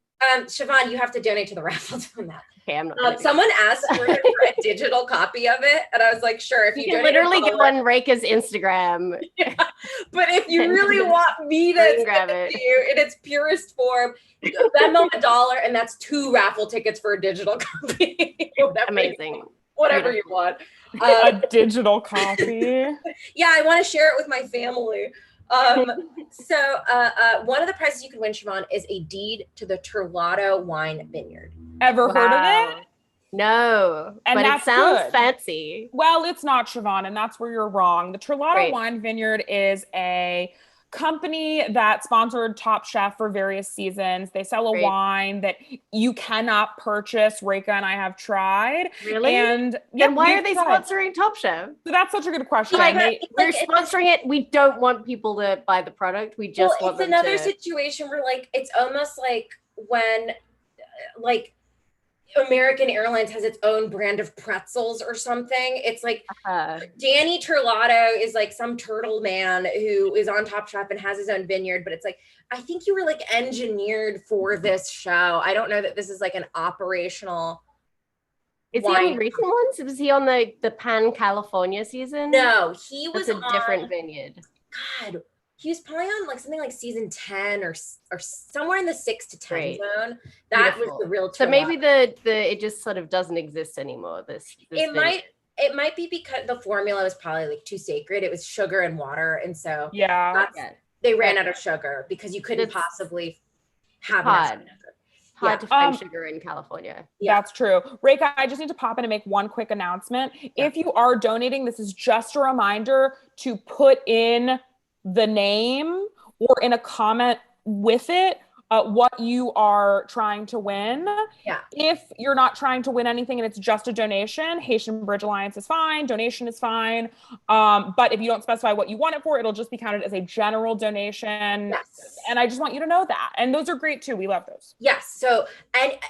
Speaker 1: Siobhan, you have to donate to the raffle on that.
Speaker 5: Okay, I'm not.
Speaker 1: Someone asked for a digital copy of it, and I was like, sure. If
Speaker 5: you can literally get on Reika's Instagram.
Speaker 1: Yeah, but if you really want me to grab it to you in its purest form, Venmo $1, and that's 2 raffle tickets for a digital copy.
Speaker 5: Amazing.
Speaker 1: Whatever you want.
Speaker 2: A digital copy.
Speaker 1: Yeah, I want to share it with my family. So one of the prizes you can win, Siobhan, is a deed to the Terlato Wine Vineyard.
Speaker 2: Ever heard of it?
Speaker 5: No,
Speaker 2: and
Speaker 5: but it sounds fancy.
Speaker 2: Well, it's not, Siobhan, and that's where you're wrong. The Terlato Wine Vineyard is a company that sponsored Top Chef for various seasons. They sell a wine that you cannot purchase. Reika and I have tried.
Speaker 5: Really?
Speaker 2: And
Speaker 5: why are they sponsoring Top Chef?
Speaker 2: So that's such a good question.
Speaker 5: They're sponsoring it. We don't want people to buy the product. We just want them to.
Speaker 1: It's another situation where like it's almost like when like American Airlines has its own brand of pretzels or something. It's like Danny Terlato is like some turtle man who is on Top Chef and has his own vineyard, but it's like, I think you were like engineered for this show. I don't know that this is like an operational.
Speaker 5: Is he on recent ones? Was he on the Pan California season?
Speaker 1: No, he was
Speaker 5: on a different vineyard.
Speaker 1: God, he was probably on like something like season 10 or somewhere in the 6 to 10 zone. That was the real.
Speaker 5: So maybe the it just sort of doesn't exist anymore. It
Speaker 1: might be because the formula was probably like too sacred. It was sugar and water, and so they ran out of sugar because you couldn't possibly have
Speaker 5: hard to find sugar in California.
Speaker 2: That's true. Reika, I just need to pop in and make one quick announcement. If you are donating, this is just a reminder to put in the name or in a comment with it what you are trying to win.
Speaker 1: Yeah.
Speaker 2: If you're not trying to win anything and it's just a donation, Haitian Bridge Alliance is fine, donation is fine. But if you don't specify what you want it for, it'll just be counted as a general donation.
Speaker 1: Yes.
Speaker 2: And I just want you to know that. And those are great too. We love those.
Speaker 1: Yes. So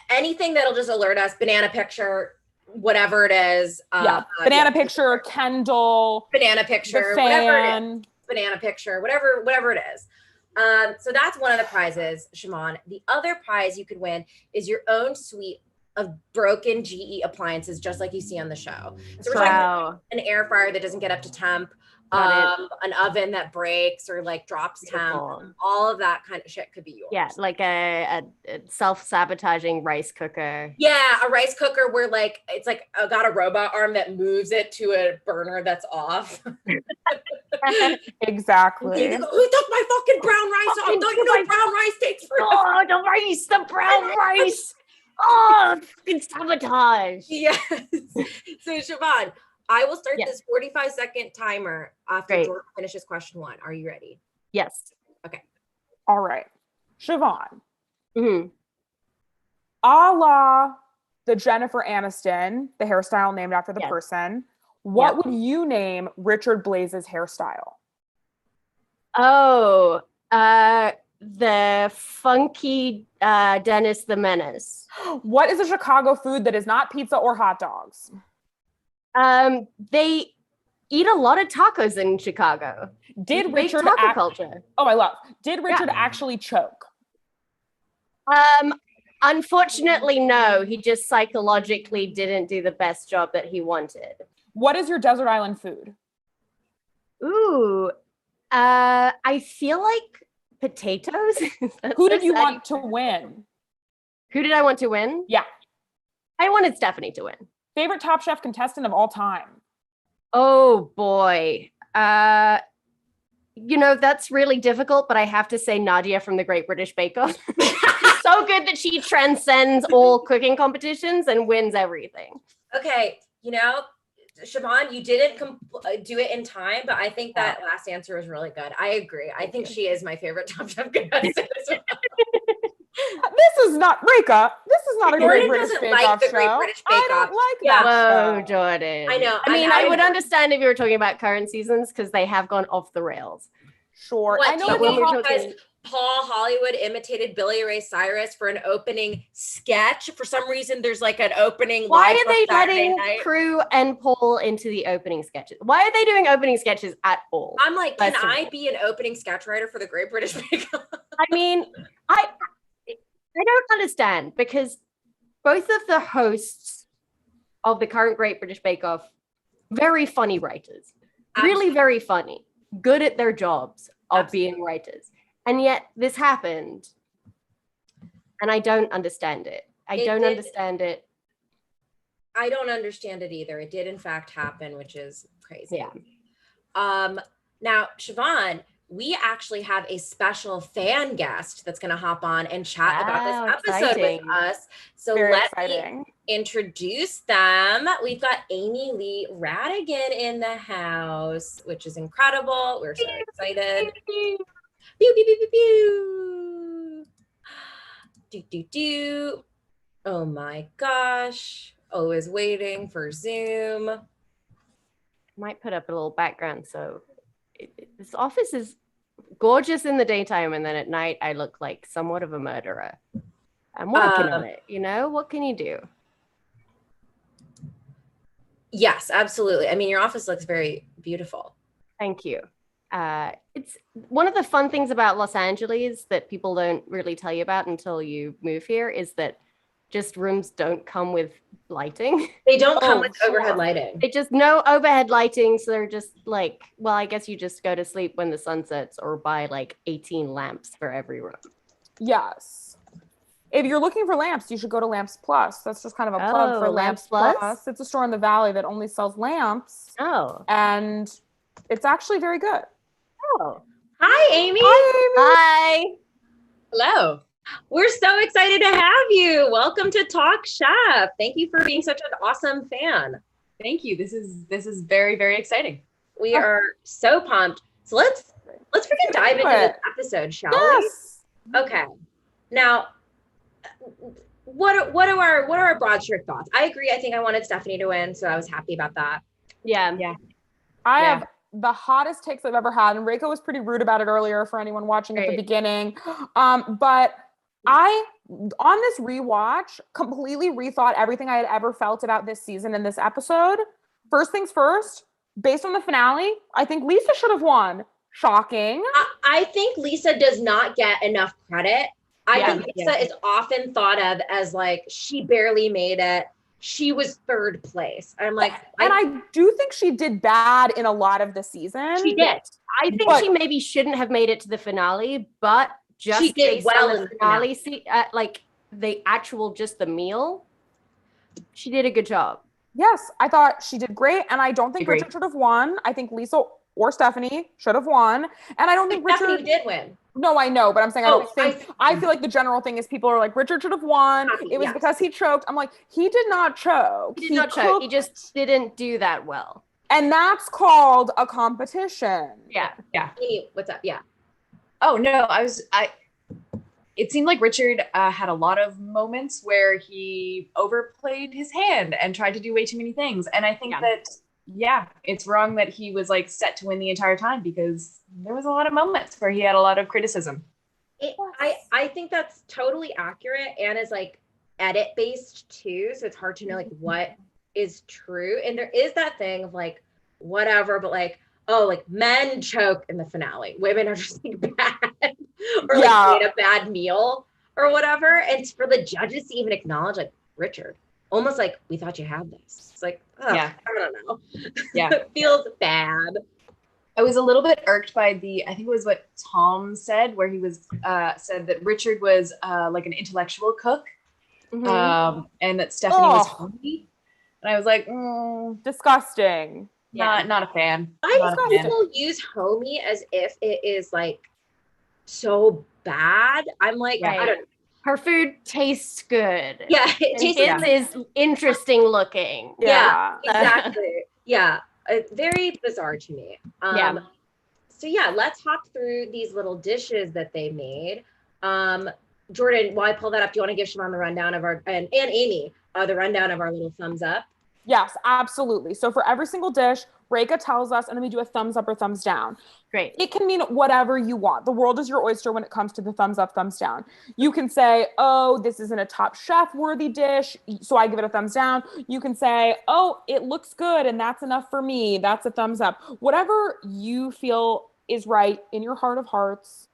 Speaker 1: anything that'll just alert us, banana picture, whatever it is.
Speaker 2: Banana picture, Kendall.
Speaker 1: Banana picture, whatever it is. Banana picture, whatever it is. So that's one of the prizes, Siobhan. The other prize you could win is your own suite of broken GE appliances, just like you see on the show. So we're talking an air fryer that doesn't get up to temp, an oven that breaks or like drops temp.
Speaker 5: Beautiful.
Speaker 1: All of that kind of shit could be yours.
Speaker 5: Yeah, like a self-sabotaging rice cooker.
Speaker 1: Yeah, a rice cooker where like it's like got a robot arm that moves it to a burner that's off.
Speaker 2: Exactly.
Speaker 1: You go, who took my fucking brown rice off? Don't you know brown rice takes forever?
Speaker 5: Oh, the brown rice. Oh, fucking sabotage.
Speaker 1: Yes. So Siobhan, I will start
Speaker 5: Yes.
Speaker 1: this 45-second timer after
Speaker 5: Great.
Speaker 1: George finishes question 1. Are you ready?
Speaker 5: Yes.
Speaker 2: All right. Siobhan,
Speaker 5: Mhm.
Speaker 2: a la the Jennifer Aniston, the hairstyle named after the
Speaker 5: Yes.
Speaker 2: person, what
Speaker 5: Yep.
Speaker 2: would you name Richard Blaze's hairstyle?
Speaker 5: Oh, the funky Dennis the Menace.
Speaker 2: What is a Chicago food that is not pizza or hot dogs?
Speaker 5: They eat a lot of tacos in Chicago.
Speaker 2: Did
Speaker 5: Big
Speaker 2: Richard
Speaker 5: taco culture.
Speaker 2: Did Richard actually choke?
Speaker 5: Unfortunately, no. He just psychologically didn't do the best job that he wanted.
Speaker 2: What is your desert island food?
Speaker 5: Ooh, I feel like potatoes.
Speaker 2: Who did you want to win?
Speaker 5: Who did I want to win?
Speaker 2: Yeah.
Speaker 5: I wanted Stephanie to win.
Speaker 2: Favorite Top Chef contestant of all time?
Speaker 5: Oh boy. That's really difficult, but I have to say Nadia from the Great British Bake Off. She's so good that she transcends all cooking competitions and wins everything.
Speaker 1: Okay, Siobhan, you didn't do it in time, but I think that last answer was really good. I agree. I think she is my favorite Top Chef contestant as well.
Speaker 2: This is not Reka. This is not a Great
Speaker 1: Jordan
Speaker 2: British
Speaker 1: doesn't
Speaker 2: Bake
Speaker 1: like
Speaker 2: Off
Speaker 1: the Great
Speaker 2: show.
Speaker 1: British
Speaker 2: I
Speaker 1: Bake Off.
Speaker 2: don't like
Speaker 1: Yeah.
Speaker 2: that
Speaker 5: Whoa,
Speaker 2: show.
Speaker 5: Jordan.
Speaker 1: I know.
Speaker 5: I mean,
Speaker 1: I
Speaker 5: I would understand if you were talking about current seasons because they have gone off the rails.
Speaker 2: Sure.
Speaker 1: What
Speaker 2: I know
Speaker 1: do you
Speaker 2: when
Speaker 1: mean
Speaker 2: we
Speaker 1: because Paul Hollywood imitated Billy Ray Cyrus for an opening sketch? For some reason, there's like an opening.
Speaker 5: Why
Speaker 1: live
Speaker 5: are
Speaker 1: on
Speaker 5: they
Speaker 1: Saturday
Speaker 5: letting
Speaker 1: night.
Speaker 5: Crew and Paul into the opening sketches? Why are they doing opening sketches at all?
Speaker 1: I'm like, can
Speaker 5: Listen.
Speaker 1: I be an opening sketch writer for the Great British Bake Off?
Speaker 5: I mean, I don't understand because both of the hosts of the current Great British Bake Off, very funny writers, really very funny, good at their jobs of being writers. And yet this happened and I don't understand it. I don't understand it.
Speaker 1: I don't understand it either. It did in fact happen, which is crazy.
Speaker 5: Yeah.
Speaker 1: Now, Siobhan, we actually have a special fan guest that's going to hop on and chat about this episode with us. So let me introduce them. We've got Amy Lee Radigan in the house, which is incredible. We're so excited. Pew, pew, pew, pew, pew. Do, do, do. Oh my gosh. Always waiting for Zoom.
Speaker 5: Might put up a little background. So this office is gorgeous in the daytime, and then at night I look like somewhat of a murderer. I'm working on it, what can you do?
Speaker 1: Yes, absolutely. I mean, your office looks very beautiful.
Speaker 5: Thank you. It's one of the fun things about Los Angeles that people don't really tell you about until you move here is that just rooms don't come with lighting.
Speaker 1: They don't come with overhead lighting.
Speaker 5: They just no overhead lighting. So they're just like, well, I guess you just go to sleep when the sun sets or buy like 18 lamps for every room.
Speaker 2: Yes. If you're looking for lamps, you should go to Lamps Plus. That's just kind of a plug for Lamps Plus. It's a store in the Valley that only sells lamps.
Speaker 5: Oh.
Speaker 2: And it's actually very good.
Speaker 5: Oh.
Speaker 1: Hi, Amy.
Speaker 5: Hi.
Speaker 1: Hello. We're so excited to have you. Welcome to Talk Chef. Thank you for being such an awesome fan.
Speaker 6: Thank you. This is very, very exciting.
Speaker 1: We are so pumped. So let's freaking dive into this episode, shall we? Okay. Now, what are our broad stroke thoughts? I agree. I think I wanted Stephanie to win, so I was happy about that.
Speaker 5: Yeah.
Speaker 2: I have the hottest takes I've ever had, and Reiko was pretty rude about it earlier for anyone watching at the beginning. But I, on this rewatch, completely rethought everything I had ever felt about this season and this episode. First things first, based on the finale, I think Lisa should have won. Shocking.
Speaker 1: I think Lisa does not get enough credit. I think Lisa is often thought of as like, she barely made it. she was third place. I'm like,
Speaker 2: and I do think she did bad in a lot of the season.
Speaker 1: she did.
Speaker 5: I think she maybe shouldn't have made it to the finale, but just
Speaker 1: She did
Speaker 5: based
Speaker 1: well
Speaker 5: on
Speaker 1: in
Speaker 5: the
Speaker 1: the
Speaker 5: finale, like the actual just the meal, she did a good job.
Speaker 2: Yes, I thought she did great, and I don't think
Speaker 6: Agree.
Speaker 2: Richard should have won. I think Lisa or Stephanie should have won, and I don't think
Speaker 1: Stephanie
Speaker 2: Richard
Speaker 1: did win.
Speaker 2: No, I know, but I'm saying I
Speaker 1: Oh,
Speaker 2: don't think. I feel like the general thing is people are like Richard should have won. It was
Speaker 1: Yes.
Speaker 2: because he choked. I'm like, he did not choke.
Speaker 5: He did not choke. He just didn't do that well.
Speaker 2: And that's called a competition.
Speaker 5: Yeah.
Speaker 1: Amy, what's up? Yeah.
Speaker 6: Oh no, it seemed like Richard had a lot of moments where he overplayed his hand and tried to do way too many things. And I think that, it's wrong that he was like set to win the entire time, because there was a lot of moments where he had a lot of criticism.
Speaker 1: I think that's totally accurate, and is like edit based too. So it's hard to know like what is true. And there is that thing of like, whatever, but like, oh, like men choke in the finale. Women are just like bad or like made a bad meal or whatever. And for the judges to even acknowledge like Richard, almost like we thought you had this. It's like, I don't know.
Speaker 6: Yeah.
Speaker 1: It feels bad.
Speaker 6: I was a little bit irked by I think it was what Tom said, where he was said that Richard was like an intellectual cook, and that Stephanie was hungry. And I was like,
Speaker 2: disgusting.
Speaker 6: Not a fan.
Speaker 1: People use homie as if it is like so bad. I'm like, I don't know.
Speaker 5: Her food tastes good.
Speaker 1: Yeah, it
Speaker 5: tastes is interesting looking.
Speaker 1: Yeah, exactly. Yeah, very bizarre to me. So let's hop through these little dishes that they made. Jordan, while I pull that up, do you want to give Siobhan the rundown of our and Amy the rundown of our little thumbs up?
Speaker 2: Yes, absolutely. So for every single dish, Reka tells us, and then we do a thumbs up or thumbs down.
Speaker 5: Great.
Speaker 2: It can mean whatever you want. The world is your oyster when it comes to the thumbs up, thumbs down. You can say, oh, this isn't a Top Chef worthy dish, so I give it a thumbs down. You can say, oh, it looks good, and that's enough for me. That's a thumbs up. Whatever you feel is right in your heart of hearts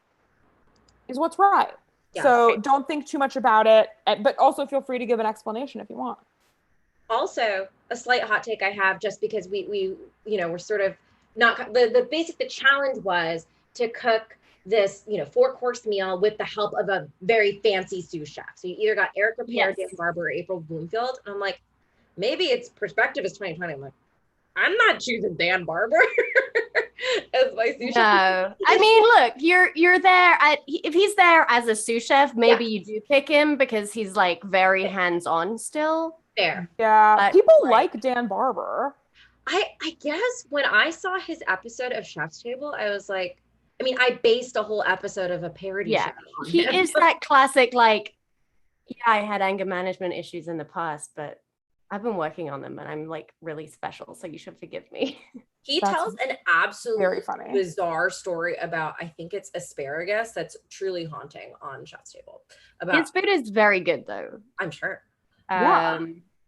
Speaker 2: is what's right. Yeah, so don't think too much about it, but also feel free to give an explanation if you want.
Speaker 1: Also, a slight hot take I have, just because we we're sort of not the challenge was to cook this 4-course meal with the help of a very fancy sous chef. So you either got Erica Pear, Dan Barber, or April Bloomfield. And I'm like, maybe its perspective is 2020. I'm like, I'm not choosing Dan Barber as my sous chef.
Speaker 5: No, I mean, look, you're there if he's there as a sous chef, maybe you do pick him because he's like very hands-on still.
Speaker 1: Fair.
Speaker 2: Yeah, but people like Dan Barber.
Speaker 1: I guess when I saw his episode of Chef's Table, I was like, I mean, I based a whole episode of a parody show on
Speaker 5: he
Speaker 1: him.
Speaker 5: Is that classic, like, I had anger management issues in the past, but I've been working on them and I'm like really special, so you should forgive me.
Speaker 1: He tells an absolutely
Speaker 2: very funny,
Speaker 1: bizarre story about, I think it's asparagus, that's truly haunting on Chef's Table.
Speaker 5: His food is very good though.
Speaker 1: I'm sure.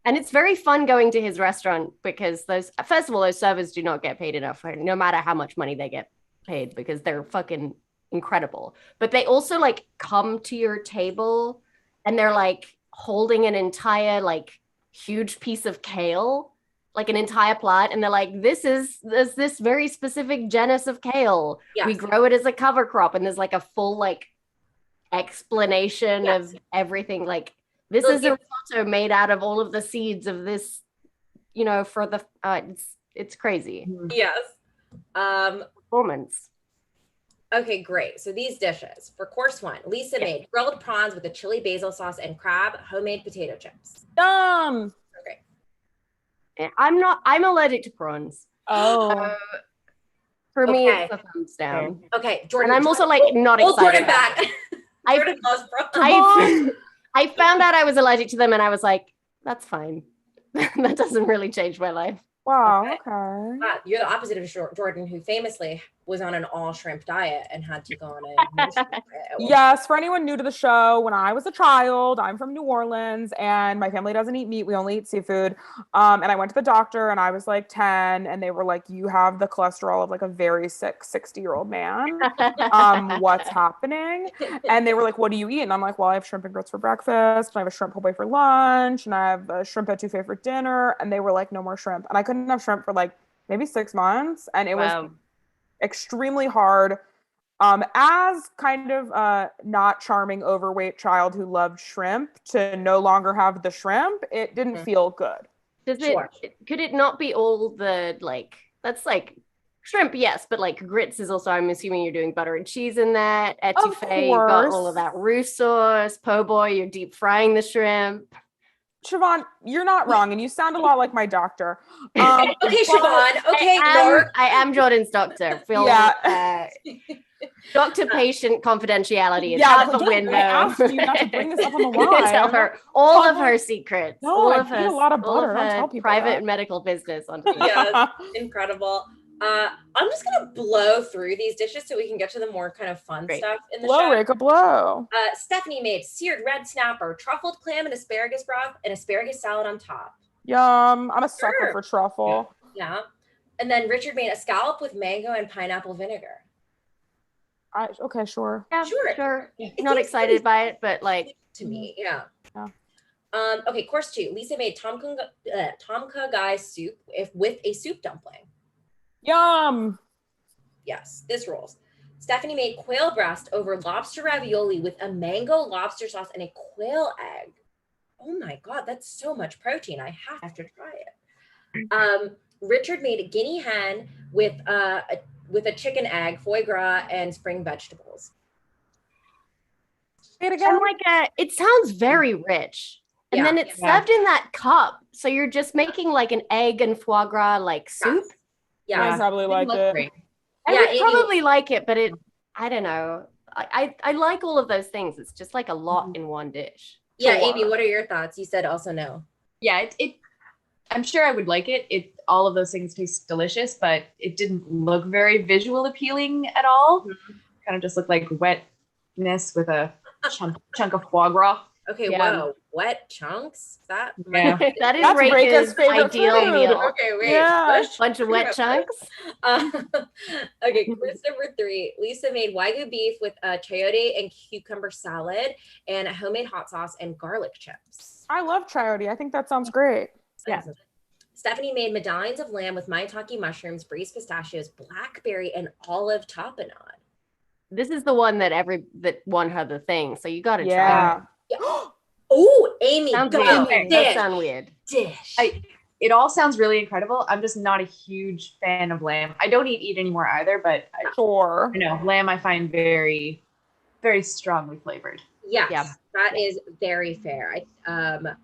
Speaker 5: And it's very fun going to his restaurant because those servers do not get paid enough, no matter how much money they get paid, because they're fucking incredible. But they also like come to your table and they're like holding an entire like huge piece of kale, like an entire plant, and they're like, there's this very specific genus of kale. Yes. We grow it as a cover crop, and there's like a full like explanation of everything. Like, this is a risotto made out of all of the seeds of this, for the it's crazy.
Speaker 1: Yes.
Speaker 5: Performance.
Speaker 1: Okay, great. So these dishes for course 1, Lisa made grilled prawns with a chili basil sauce and crab, homemade potato chips.
Speaker 2: Yum.
Speaker 1: Okay.
Speaker 5: I'm allergic to prawns.
Speaker 2: Oh.
Speaker 5: For me, it's a thumbs down.
Speaker 1: Okay, Jordan.
Speaker 5: And I'm also like not excited.
Speaker 1: Jordan back. Jordan loves
Speaker 5: prawns. I found out I was allergic to them and I was like, that's fine. That doesn't really change my life.
Speaker 2: Wow, okay.
Speaker 1: You're the opposite of Jordan, who famously was on an all shrimp diet and had to go on a no shrimp diet.
Speaker 2: Yes, for anyone new to the show, when I was a child, I'm from New Orleans and my family doesn't eat meat. We only eat seafood. And I went to the doctor and I was like 10 and they were like, you have the cholesterol of like a very sick 60-year-old man. What's happening? And they were like, what do you eat? And I'm like, well, I have shrimp and grits for breakfast and I have a shrimp po' boy for lunch and I have a shrimp etouffee for dinner. And they were like, no more shrimp. And I couldn't have shrimp for like maybe 6 months. And it was extremely hard. As kind of not charming overweight child who loved shrimp to no longer have the shrimp, it didn't feel good.
Speaker 5: Could it not be all the like, that's like shrimp, yes, but like grits is also, I'm assuming you're doing butter and cheese in that. Etouffee, you've got all of that roux sauce. Po' boy, you're deep frying the shrimp.
Speaker 2: Siobhan, you're not wrong, and you sound a lot like my doctor.
Speaker 1: Okay, Siobhan. Okay,
Speaker 5: I am Jordan's doctor. Doctor-patient confidentiality is out the window.
Speaker 2: I asked you not to bring this up on the line.
Speaker 5: Tell her all of her secrets.
Speaker 2: No,
Speaker 5: all
Speaker 2: I
Speaker 5: of
Speaker 2: eat
Speaker 5: her,
Speaker 2: a lot of
Speaker 5: all
Speaker 2: butter.
Speaker 5: of
Speaker 2: Don't
Speaker 5: her
Speaker 2: tell people
Speaker 5: private
Speaker 2: that.
Speaker 5: medical business on
Speaker 1: Yeah, incredible. I'm just gonna blow through these dishes so we can get to the more kind of fun stuff in the show.
Speaker 2: Rika, blow.
Speaker 1: Stephanie made seared red snapper, truffled clam and asparagus broth, and asparagus salad on top.
Speaker 2: Yum. I'm a sucker for truffle.
Speaker 1: Yeah. And then Richard made a scallop with mango and pineapple vinegar.
Speaker 2: Okay, sure.
Speaker 5: Yeah,
Speaker 1: sure.
Speaker 5: Not excited by it, but like
Speaker 1: to me, yeah.
Speaker 2: Yeah.
Speaker 1: Okay, course 2. Lisa made tom kha gai soup with a soup dumpling.
Speaker 2: Yum.
Speaker 1: Yes, this rolls. Stephanie made quail breast over lobster ravioli with a mango lobster sauce and a quail egg. Oh my God, that's so much protein. I have to try it. Richard made a guinea hen with a chicken egg, foie gras, and spring vegetables.
Speaker 2: Say it again.
Speaker 5: It sounds very rich. And then it's served in that cup. So you're just making like an egg and foie gras like soup.
Speaker 1: Yeah,
Speaker 2: I probably like it.
Speaker 5: I would probably like it, but I don't know. I like all of those things. It's just like a lot in one dish.
Speaker 1: Yeah, Amy, what are your thoughts? You said also no.
Speaker 6: Yeah, I'm sure I would like it. All of those things taste delicious, but it didn't look very visual appealing at all. Kind of just looked like wetness with a chunk of foie gras.
Speaker 1: Okay, whoa, wet chunks? That
Speaker 5: is Rika's ideal
Speaker 2: food.
Speaker 5: meal.
Speaker 1: Okay, wait.
Speaker 5: Bunch of wet chunks.
Speaker 1: Okay, quiz number 3. Lisa made Wagyu beef with a chayote and cucumber salad and a homemade hot sauce and garlic chips.
Speaker 2: I love chayote. I think that sounds great.
Speaker 5: Yeah.
Speaker 1: Stephanie made medallions of lamb with maitake mushrooms, braised pistachios, blackberry, and olive tapenade.
Speaker 5: This is the one that won her the thing, so you got to try it.
Speaker 1: Yeah. Oh, Amy,
Speaker 5: that sounds weird.
Speaker 1: Dish.
Speaker 6: It all sounds really incredible. I'm just not a huge fan of lamb. I don't eat meat anymore either, but lamb I find very, very strongly flavored.
Speaker 1: Yes, that is very fair. I feel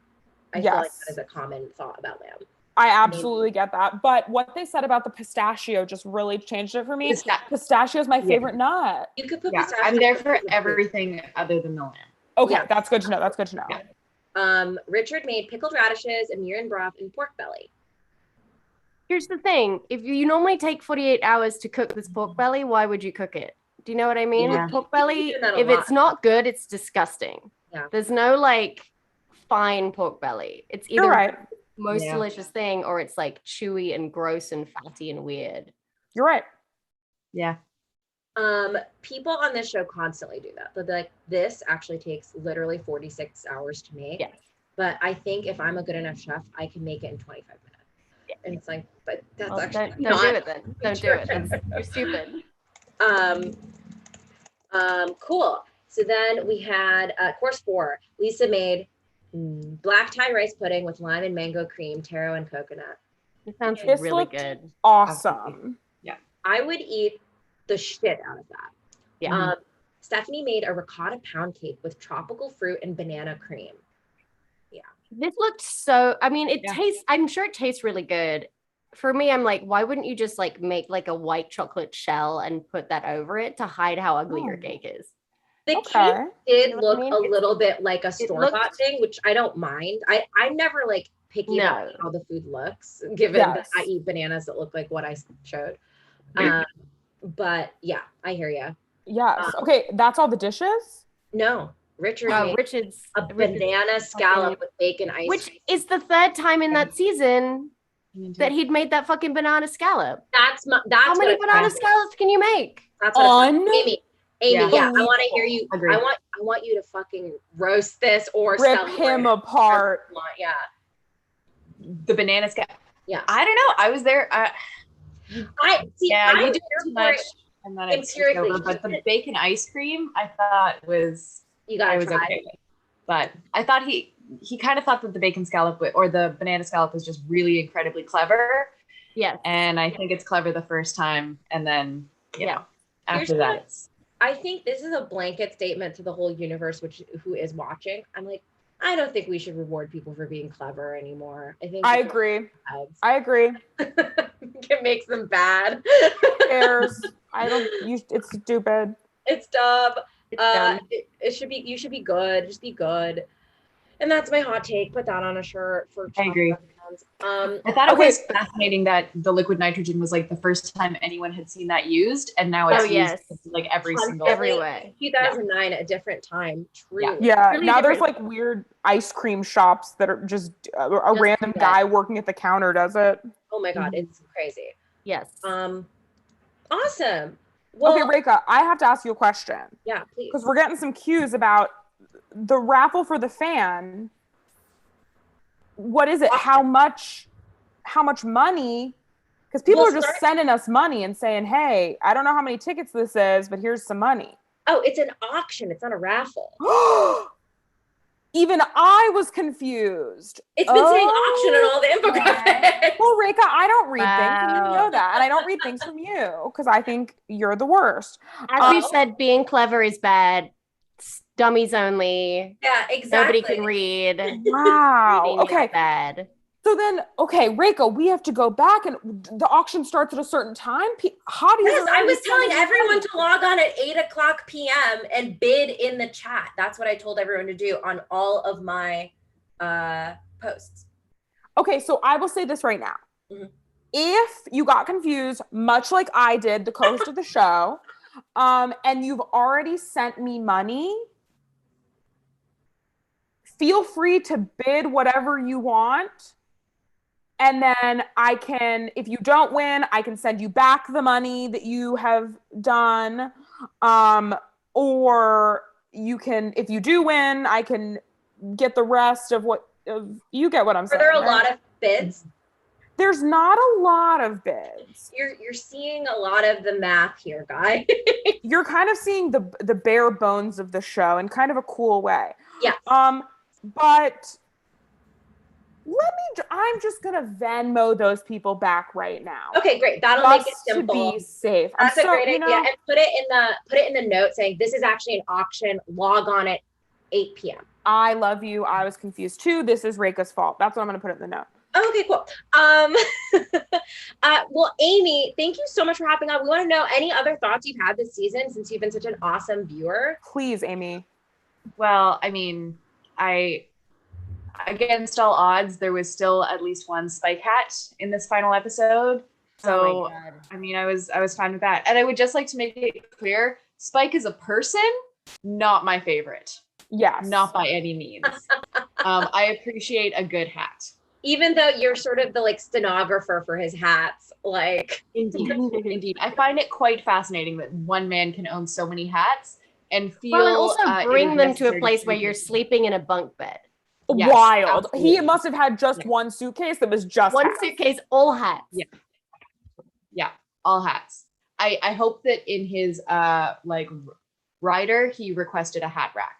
Speaker 1: like that is a common thought about lamb.
Speaker 2: I absolutely get that. But what they said about the pistachio just really changed it for me. Pistachio is my favorite nut.
Speaker 1: You could put pistachio.
Speaker 6: I'm there for everything other than the lamb.
Speaker 2: Okay, that's good to know. That's good to know.
Speaker 1: Yeah. Richard made pickled radishes, a mirin broth, and pork belly.
Speaker 5: Here's the thing. If you normally take 48 hours to cook this pork belly, why would you cook it? Do you know what I mean?
Speaker 6: Yeah.
Speaker 5: Pork belly, if it's not good, it's disgusting.
Speaker 1: Yeah.
Speaker 5: There's no like fine pork belly. It's either
Speaker 2: right.
Speaker 5: most delicious thing or it's like chewy and gross and fatty and weird.
Speaker 2: You're right.
Speaker 6: Yeah.
Speaker 1: People on this show constantly do that. They'll be like, this actually takes literally 46 hours to make.
Speaker 5: Yes.
Speaker 1: But I think if I'm a good enough chef, I can make it in 25 minutes. Yeah. And it's like, but that's actually
Speaker 5: don't do it then. Don't do it. You're stupid.
Speaker 1: Cool. So then we had course 4. Lisa made black Thai rice pudding with lime and mango cream, taro and coconut.
Speaker 5: It sounds
Speaker 2: This
Speaker 5: really
Speaker 2: looked
Speaker 5: good.
Speaker 2: Awesome.
Speaker 6: Yeah.
Speaker 1: I would eat the shit out of that.
Speaker 5: Yeah.
Speaker 1: Stephanie made a ricotta pound cake with tropical fruit and banana cream. Yeah.
Speaker 5: This looked so, I mean, it tastes, I'm sure it tastes really good. For me, I'm like, why wouldn't you just like make like a white chocolate shell and put that over it to hide how ugly your cake is?
Speaker 1: The cake did look a little bit like a store-bought thing, which I don't mind. I'm never like picky about how the food looks, given that I eat bananas that look like what I showed. But yeah, I hear you.
Speaker 2: Yes. Okay, that's all the dishes?
Speaker 1: No, Richard made
Speaker 5: Richard's
Speaker 1: a banana scallop with bacon ice
Speaker 5: which
Speaker 1: cream.
Speaker 5: is the third time in that season that he'd made that fucking banana scallop.
Speaker 1: That's
Speaker 5: How many banana scallops can you make?
Speaker 1: That's what Amy,
Speaker 6: Yeah.
Speaker 1: I want to hear you.
Speaker 6: Agreed.
Speaker 1: I want you to fucking roast this or
Speaker 2: Rip
Speaker 1: sell
Speaker 2: him
Speaker 1: it.
Speaker 2: apart.
Speaker 1: Yeah.
Speaker 6: The banana scallop.
Speaker 1: Yeah.
Speaker 6: I don't know. I was there.
Speaker 1: You
Speaker 6: you do
Speaker 1: here
Speaker 6: too
Speaker 1: for
Speaker 6: much,
Speaker 1: it.
Speaker 6: and then
Speaker 1: And
Speaker 6: it's
Speaker 1: seriously,
Speaker 6: over. But the bacon ice cream, I thought was
Speaker 1: You gotta
Speaker 6: I was
Speaker 1: try.
Speaker 6: okay with. But I thought he kind of thought that the bacon scallop or the banana scallop was just really incredibly clever.
Speaker 5: Yes.
Speaker 6: And I think it's clever the first time, and then you know
Speaker 1: Here's
Speaker 6: after that
Speaker 1: what-
Speaker 6: it's.
Speaker 1: I think this is a blanket statement to the whole universe, who is watching. I'm like, I don't think we should reward people for being clever anymore.
Speaker 2: I agree.
Speaker 1: It makes them bad.
Speaker 2: Who cares? It's stupid.
Speaker 1: It's dumb.
Speaker 5: It's dumb.
Speaker 1: It should be. You should be good. Just be good. And that's my hot take. Put that on a shirt for.
Speaker 6: I agree.
Speaker 1: I
Speaker 6: I thought it was fascinating that the liquid nitrogen was like the first time anyone had seen that used, and now it's used like every single
Speaker 5: everywhere.
Speaker 1: 2009, a different time. Truly.
Speaker 2: Yeah.
Speaker 5: Really
Speaker 2: Now there's
Speaker 5: different.
Speaker 2: like weird ice cream shops that are just a
Speaker 5: Just
Speaker 2: random
Speaker 5: do that.
Speaker 2: guy working at the counter does it.
Speaker 1: Oh my god, it's crazy.
Speaker 5: Yes.
Speaker 1: Awesome. Well,
Speaker 2: Okay, Reka, I have to ask you a question
Speaker 1: yeah, please.
Speaker 2: because we're getting some cues about the raffle for the fan. What is it? How much money? Because people are just sending us money and saying, hey, I don't know how many tickets this is, but here's some money.
Speaker 1: Oh, it's an auction. It's not a raffle.
Speaker 2: Even I was confused.
Speaker 1: It's been saying auction in all the infographics.
Speaker 2: Well, Reka, I don't read things, and you
Speaker 5: Wow.
Speaker 2: know that. And I don't read things from you because I think you're the worst.
Speaker 5: As we've said, being clever is bad. It's dummies only.
Speaker 1: Yeah, exactly.
Speaker 5: Nobody can read.
Speaker 2: Wow.
Speaker 5: Reading
Speaker 2: Okay.
Speaker 5: is bad.
Speaker 2: So then, okay, Reka, we have to go back, and the auction starts at a certain time. Hotties.
Speaker 1: Yes,
Speaker 2: are
Speaker 1: I was
Speaker 2: already
Speaker 1: telling
Speaker 2: sending
Speaker 1: everyone
Speaker 2: money.
Speaker 1: to log on at 8:00 p.m. and bid in the chat. That's what I told everyone to do on all of my posts.
Speaker 2: Okay, so I will say this right now.
Speaker 1: Mhm.
Speaker 2: If you got confused, much like I did, the host of the show, and you've already sent me money, feel free to bid whatever you want. And then I can, if you don't win, I can send you back the money that you have done. Or you can, if you do win, I can get the rest of what you get what I'm
Speaker 1: Are
Speaker 2: saying.
Speaker 1: there a
Speaker 2: right?
Speaker 1: lot of bids?
Speaker 2: There's not a lot of bids.
Speaker 1: You're seeing a lot of the math here, guy.
Speaker 2: You're kind of seeing the bare bones of the show in kind of a cool way.
Speaker 1: Yeah.
Speaker 2: But I'm just gonna Venmo those people back right now.
Speaker 1: Okay, great. That'll make it
Speaker 2: Just to
Speaker 1: simple.
Speaker 2: be safe.
Speaker 1: That's a great idea.
Speaker 2: know,
Speaker 1: And put it in the note saying this is actually an auction. Log on at 8 p.m.
Speaker 2: I love you. I was confused too. This is Reka's fault. That's what I'm gonna put in the note.
Speaker 1: Okay, cool. Well, Amy, thank you so much for hopping on. We want to know any other thoughts you've had this season since you've been such an awesome viewer.
Speaker 2: Please, Amy.
Speaker 6: Well, I mean, against all odds, there was still at least one Spike hat in this final episode. So,
Speaker 5: Oh my God.
Speaker 6: I mean, I was fine with that. And I would just like to make it clear, Spike is a person, not my favorite.
Speaker 2: Yes.
Speaker 6: Not by any means. I appreciate a good hat.
Speaker 1: Even though you're sort of the stenographer for his hats,
Speaker 6: Indeed. Indeed. I find it quite fascinating that one man can own so many hats and feel
Speaker 5: Well, and also
Speaker 6: it
Speaker 5: bring
Speaker 6: is
Speaker 5: them to a
Speaker 6: necessary
Speaker 5: place where
Speaker 6: keep
Speaker 5: you're
Speaker 6: it.
Speaker 5: sleeping in a bunk bed.
Speaker 6: Yes,
Speaker 2: Wild. He
Speaker 6: absolutely.
Speaker 2: must have had just one suitcase that was just
Speaker 5: One
Speaker 2: hats.
Speaker 5: suitcase, all hats.
Speaker 6: Yeah, all hats. I hope that in his rider he requested a hat rack.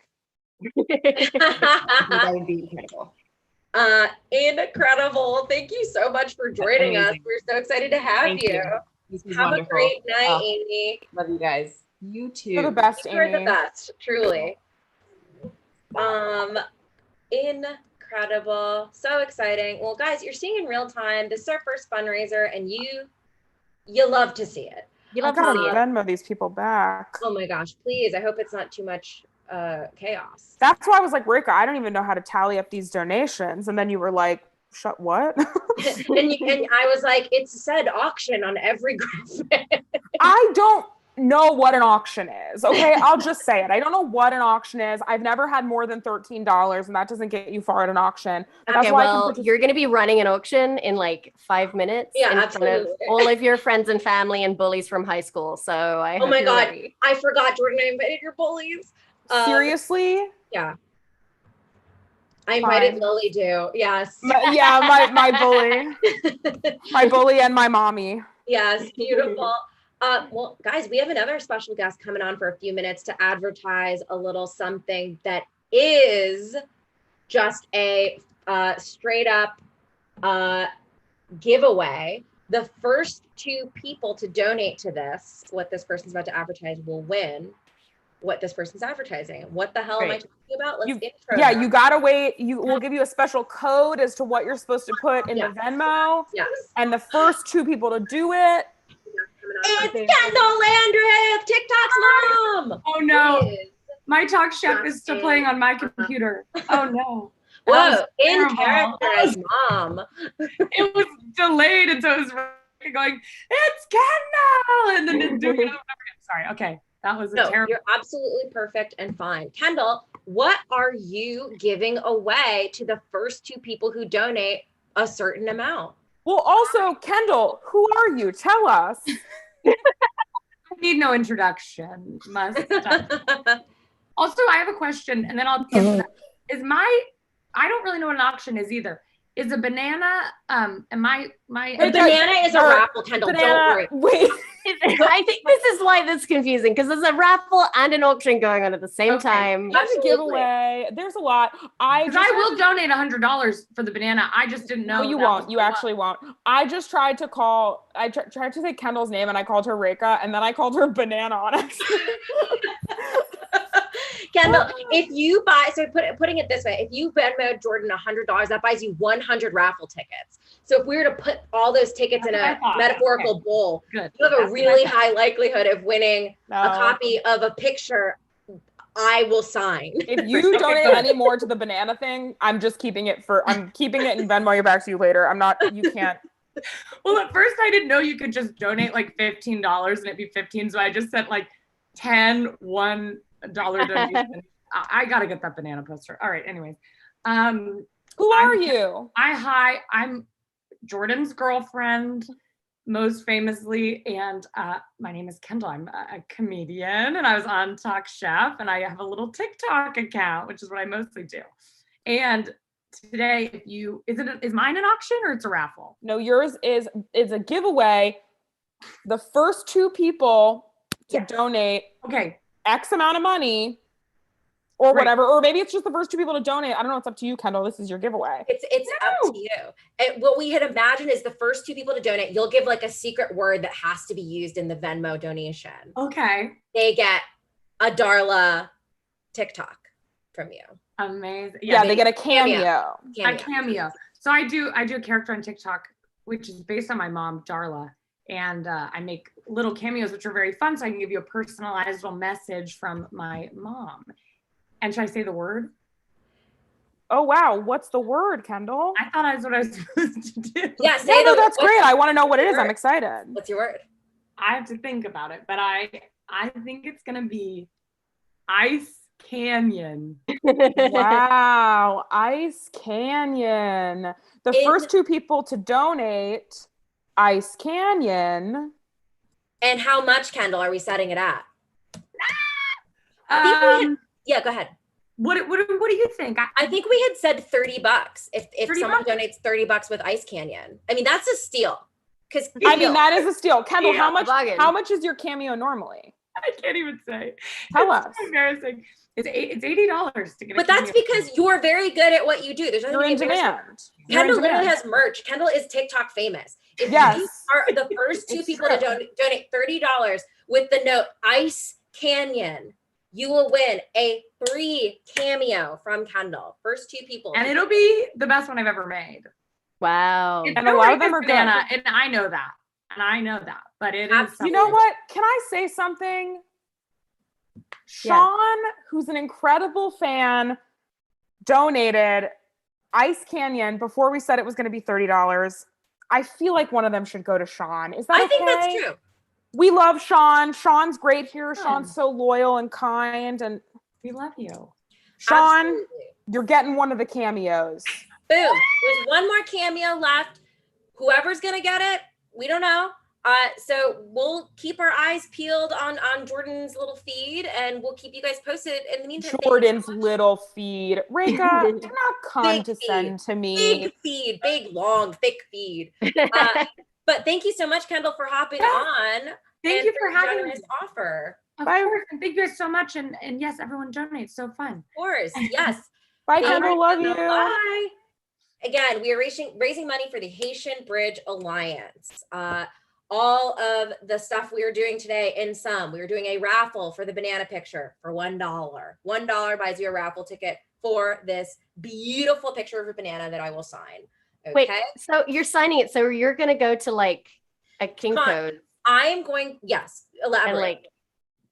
Speaker 6: That would be incredible.
Speaker 1: incredible. Thank you so much for joining us.
Speaker 6: Amazing.
Speaker 1: We're so excited to have
Speaker 6: Thank
Speaker 1: you.
Speaker 6: you. This was
Speaker 1: Have
Speaker 6: wonderful.
Speaker 1: a great night,
Speaker 6: Oh,
Speaker 1: Amy.
Speaker 6: love you guys. You too.
Speaker 2: You're the best,
Speaker 1: You're
Speaker 2: Amy.
Speaker 1: the best, truly. Incredible. So exciting. Well, guys, you're seeing in real time. This is our first fundraiser, and you love to see it.
Speaker 5: You
Speaker 2: I
Speaker 5: love to
Speaker 2: gotta
Speaker 5: see it.
Speaker 2: Venmo these people back.
Speaker 1: Oh my gosh, please. I hope it's not too much chaos.
Speaker 2: That's why I was like, Rika, I don't even know how to tally up these donations. And then you were like, shut what?
Speaker 1: and I was like, it's said auction on every graphic.
Speaker 2: I don't know what an auction is. Okay, I'll just say it. I don't know what an auction is. I've never had more than $13, and that doesn't get you far at an auction. But that's
Speaker 5: Okay,
Speaker 2: why
Speaker 5: well, you're going to be running an auction in like 5 minutes.
Speaker 1: Yeah,
Speaker 5: in
Speaker 1: absolutely.
Speaker 5: front of all of your friends and family and bullies from high school. So I
Speaker 1: Oh
Speaker 5: hope
Speaker 1: my
Speaker 5: you're
Speaker 1: God.
Speaker 5: ready.
Speaker 1: I forgot, Jordan, I invited your bullies.
Speaker 2: seriously.
Speaker 1: Yeah. I invited
Speaker 2: Fine.
Speaker 1: Lily too. Yes.
Speaker 2: My bully and my mommy.
Speaker 1: Yes, beautiful. Well, guys, we have another special guest coming on for a few minutes to advertise a little something that is just a straight up giveaway. The first 2 people to donate to this, what this person's about to advertise, will win what this person's advertising. What the hell am I talking about? Let's intro that.
Speaker 2: You gotta wait. We'll give you a special code as to what you're supposed to put in the Venmo.
Speaker 1: Yes.
Speaker 2: And the first 2 people to do it.
Speaker 1: It's Kendall Landreth, TikTok's mom.
Speaker 7: Oh no,
Speaker 1: It is.
Speaker 7: my talk chef is still playing on my computer. Oh no. That
Speaker 1: Whoa,
Speaker 7: was
Speaker 1: in
Speaker 7: terrible.
Speaker 1: character as mom.
Speaker 7: It was delayed, and so it was going, it's Kendall, and then doing it over again. Sorry. Okay, that was a
Speaker 1: No,
Speaker 7: terrible.
Speaker 1: you're absolutely perfect and fine. Kendall, what are you giving away to the first 2 people who donate a certain amount?
Speaker 2: Well, also, Kendall, who are you? Tell us.
Speaker 7: I need no introduction. Also, I have a question, and then I'll. I don't really know what an auction is either. Is a banana? And my
Speaker 1: The banana is a raffle, Kendall. Don't worry.
Speaker 2: Wait.
Speaker 5: I think this is why this is confusing because there's a raffle and an auction going on at the same time.
Speaker 2: There's a giveaway. There's a lot. I
Speaker 7: will donate $100 for the banana. I just didn't know.
Speaker 2: No, you won't. You actually won't. I just tried to call. I tried to say Kendall's name, and I called her Reka, and then I called her Banana on accident.
Speaker 1: Kendall, if you buy, so putting it this way, if you Venmo Jordan $100, that buys you 100 raffle tickets. So if we were to put all those tickets in a metaphorical bowl,
Speaker 7: Good.
Speaker 1: you have a really high likelihood of winning a copy of a picture I will sign.
Speaker 2: If you donate any more to the banana thing, I'm keeping it in Venmo you back to you later. You can't.
Speaker 7: Well, at first I didn't know you could just donate like $15 and it'd be 15. So I just sent like 10, $1 donation. I got to get that banana poster. All right. Anyways.
Speaker 2: Who are you?
Speaker 7: I'm Jordan's girlfriend, most famously, and my name is Kendall. I'm a comedian, and I was on Talk Chef, and I have a little TikTok account, which is what I mostly do. And today, is mine an auction or it's a raffle?
Speaker 2: No, yours is a giveaway. The first 2 people to donate X amount of money. Or whatever, or maybe it's just the first 2 people to donate. I don't know. It's up to you, Kendall. This is your giveaway.
Speaker 1: It's up to you. And what we had imagined is the first 2 people to donate, you'll give like a secret word that has to be used in the Venmo donation.
Speaker 7: Okay.
Speaker 1: They get a Darla TikTok from you.
Speaker 7: Amazing.
Speaker 2: Yeah, they get a cameo.
Speaker 7: A cameo. So I do a character on TikTok, which is based on my mom, Darla. And I make little cameos, which are very fun. So I can give you a personalized little message from my mom. And should I say the word?
Speaker 2: Oh, wow. What's the word, Kendall?
Speaker 7: I thought that's what I was supposed to do.
Speaker 1: Yeah,
Speaker 2: that's great. I want to know what it is. I'm excited.
Speaker 1: What's your word?
Speaker 7: I have to think about it, but I think it's going to be Ice Canyon.
Speaker 2: Wow. Ice Canyon. The first 2 people to donate Ice Canyon.
Speaker 1: And how much, Kendall, are we setting it at? Yeah, go ahead.
Speaker 7: What do you think?
Speaker 1: I think we had said $30 if
Speaker 7: $30?
Speaker 1: someone donates $30 with Ice Canyon. I mean, that's a steal.
Speaker 2: That is a steal. Kendall,
Speaker 5: Yeah,
Speaker 2: how much is your cameo normally?
Speaker 7: I can't even say.
Speaker 2: Tell us.
Speaker 7: So embarrassing. It's $80 to get.
Speaker 1: But that's because you're very good at what you do. There's nothing
Speaker 2: You're in
Speaker 1: to be embarrassed
Speaker 2: demand.
Speaker 1: about. Kendall literally has merch. Kendall is TikTok famous. If
Speaker 2: Yes.
Speaker 1: you are the first 2 people to donate $30 with the note Ice Canyon, you will win a free cameo from Kendall. First 2 people.
Speaker 7: And it'll be the best one I've ever made.
Speaker 5: Wow.
Speaker 7: It's
Speaker 2: And a lot of them are
Speaker 7: banana, and I know that. But it is.
Speaker 2: You know what? Can I say something? Sean, who's an incredible fan, donated Ice Canyon before we said it was going to be $30. I feel like one of them should go to Sean. Is that okay?
Speaker 1: I think that's true.
Speaker 2: We love Sean. Sean's great here. Sean's so loyal and kind. And
Speaker 7: We love you.
Speaker 2: Sean,
Speaker 1: Absolutely.
Speaker 2: you're getting one of the cameos.
Speaker 1: Boom. There's one more cameo left. Whoever's gonna get it, we don't know. So we'll keep our eyes peeled on Jordan's little feed, and we'll keep you guys posted. In the meantime,
Speaker 2: Jordan's little feed. Reka, do not condescend to me.
Speaker 1: Big feed, big, long, thick feed. But thank you so much, Kendall, for hopping on.
Speaker 7: Thank you for having
Speaker 1: this
Speaker 7: me.
Speaker 1: offer.
Speaker 7: Of
Speaker 2: Bye.
Speaker 7: course, and thank you guys so much. And yes, everyone donates. So fun.
Speaker 1: Of course, yes.
Speaker 2: Bye, Kendall. Love you.
Speaker 1: Bye. Again, we are raising money for the Haitian Bridge Alliance. All of the stuff we are doing today, in sum, we are doing a raffle for the banana picture for $1. $1 buys you a raffle ticket for this beautiful picture of a banana that I will sign. Okay.
Speaker 5: Wait, so you're signing it. So you're going to go to like a Kinko's
Speaker 1: I am going, yes, elaborate.
Speaker 5: and like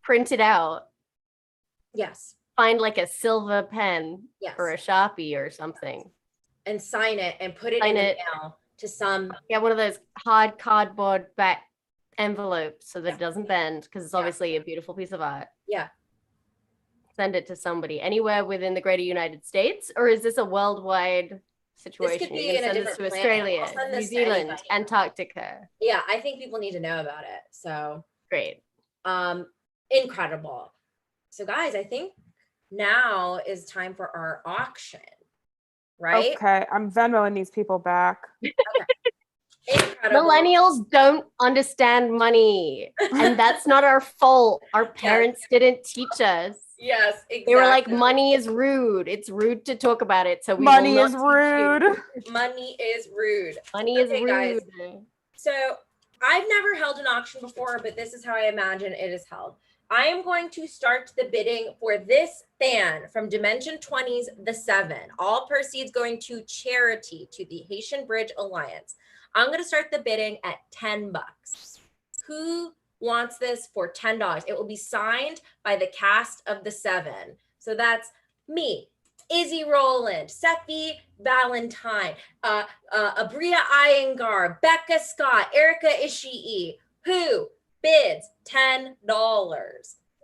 Speaker 5: print it out.
Speaker 1: Yes.
Speaker 5: Find like a silver pen
Speaker 1: Yes.
Speaker 5: or a Sharpie or something.
Speaker 1: And sign it and put it
Speaker 5: Sign
Speaker 1: in the
Speaker 5: it.
Speaker 1: mail to some.
Speaker 5: Yeah, one of those hard cardboard back envelopes so that it doesn't bend because it's obviously a beautiful piece of art.
Speaker 1: Yeah.
Speaker 5: Send it to somebody anywhere within the greater United States, or is this a worldwide situation?
Speaker 1: could be
Speaker 5: You're gonna
Speaker 1: in a
Speaker 5: send this to
Speaker 1: different planet.
Speaker 5: Australia,
Speaker 1: I'll send
Speaker 5: New
Speaker 1: this to
Speaker 5: Zealand,
Speaker 1: anybody.
Speaker 5: Antarctica.
Speaker 1: Yeah, I think people need to know about it. So
Speaker 5: Great.
Speaker 1: incredible. So guys, I think now is time for our auction. Right?
Speaker 2: Okay, I'm Venmoing these people back.
Speaker 1: Incredible.
Speaker 5: Millennials don't understand money, and that's not our fault. Our parents didn't teach us.
Speaker 1: Yes, exactly.
Speaker 5: They were like, money is rude. It's rude to talk about it. So we
Speaker 2: Money
Speaker 5: will
Speaker 2: is
Speaker 5: not teach
Speaker 2: rude.
Speaker 5: you.
Speaker 1: Money is rude.
Speaker 5: Money is
Speaker 1: Okay,
Speaker 5: rude.
Speaker 1: guys. So I've never held an auction before, but this is how I imagine it is held. I am going to start the bidding for this fan from Dimension 20's The Seven. All proceeds going to charity, to the Haitian Bridge Alliance. I'm going to start the bidding at $10. Who wants this for $10? It will be signed by the cast of The Seven. So that's me, Izzy Rowland, Sephi Valentine, Abria Iyengar, Becca Scott, Erica Ishii. Who bids $10?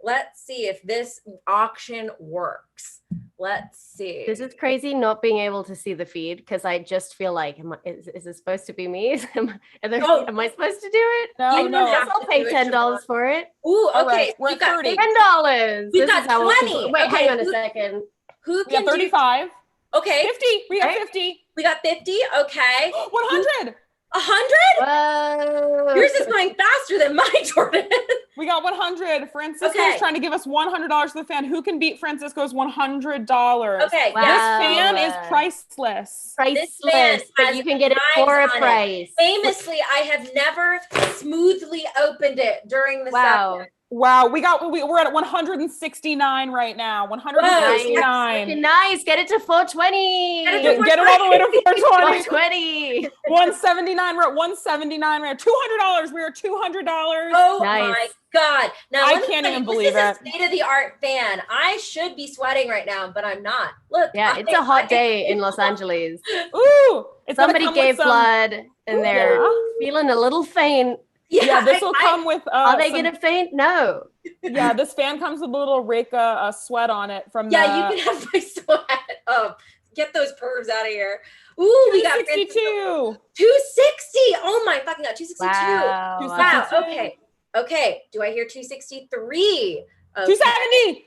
Speaker 1: Let's see if this auction works. Let's see.
Speaker 5: This is crazy not being able to see the feed because I just feel like, is this supposed to be me? Am I supposed to do it?
Speaker 2: No,
Speaker 1: You
Speaker 2: no.
Speaker 1: don't have
Speaker 5: I'll
Speaker 1: to
Speaker 5: pay
Speaker 1: do it,
Speaker 5: $10
Speaker 1: Siobhan.
Speaker 5: for it.
Speaker 1: Ooh,
Speaker 2: All
Speaker 1: okay.
Speaker 2: right, we're
Speaker 1: You
Speaker 2: at
Speaker 1: got
Speaker 2: 30.
Speaker 5: $10.
Speaker 1: We
Speaker 5: This
Speaker 1: got
Speaker 5: is how
Speaker 1: 20.
Speaker 5: Wait,
Speaker 1: Okay,
Speaker 5: hang on a
Speaker 1: who-
Speaker 5: second.
Speaker 1: Who
Speaker 2: We got
Speaker 1: can do?
Speaker 2: 35.
Speaker 1: Okay,
Speaker 2: 50. We got
Speaker 5: Right?
Speaker 2: 50.
Speaker 1: we got 50. Okay,
Speaker 2: 100.
Speaker 1: 100.
Speaker 5: Whoa.
Speaker 1: Yours is going faster than mine, Jordan.
Speaker 2: We got 100. Francisco's
Speaker 1: Okay.
Speaker 2: trying to give us $100 to the fan. Who can beat Francisco's $100?
Speaker 1: Okay,
Speaker 5: Wow.
Speaker 2: This
Speaker 1: yes.
Speaker 2: fan is priceless.
Speaker 1: This fan
Speaker 5: Priceless, but
Speaker 1: has
Speaker 5: you can get it
Speaker 1: knives
Speaker 5: for a
Speaker 1: on it.
Speaker 5: price.
Speaker 1: Famously, I have never smoothly opened it during the
Speaker 5: Wow.
Speaker 1: session.
Speaker 2: Wow, we're at 169 right now. 169.
Speaker 5: Nice. Get it to 420.
Speaker 1: Get it to
Speaker 2: Get it all the way to 420.
Speaker 5: 420.
Speaker 2: 179. We're at 179. We're at $200. We're at $200.
Speaker 1: Oh
Speaker 5: Nice.
Speaker 1: my God. Now,
Speaker 2: I
Speaker 1: let me
Speaker 2: can't
Speaker 1: tell you,
Speaker 2: even believe
Speaker 1: this is
Speaker 2: it.
Speaker 1: a state-of-the-art fan. I should be sweating right now, but I'm not. Look.
Speaker 5: Yeah, it's a hot day in Los Angeles.
Speaker 2: Ooh, it's gonna
Speaker 5: Somebody
Speaker 2: come with
Speaker 5: gave
Speaker 2: some-
Speaker 5: blood and they're
Speaker 2: Yeah.
Speaker 5: feeling a little faint.
Speaker 2: Yeah, this will come with.
Speaker 5: Are they
Speaker 2: some-
Speaker 5: gonna faint? No.
Speaker 2: Yeah, this fan comes with a little Reka sweat on it from
Speaker 1: Yeah,
Speaker 2: the.
Speaker 1: you can have my sweat. Get those pervs out of here. Ooh, we got
Speaker 2: 262.
Speaker 1: 260. Oh my fucking God, 262.
Speaker 5: Wow.
Speaker 1: Wow.
Speaker 2: 262.
Speaker 1: Okay. Okay. Do I hear 263? Okay.
Speaker 2: 270.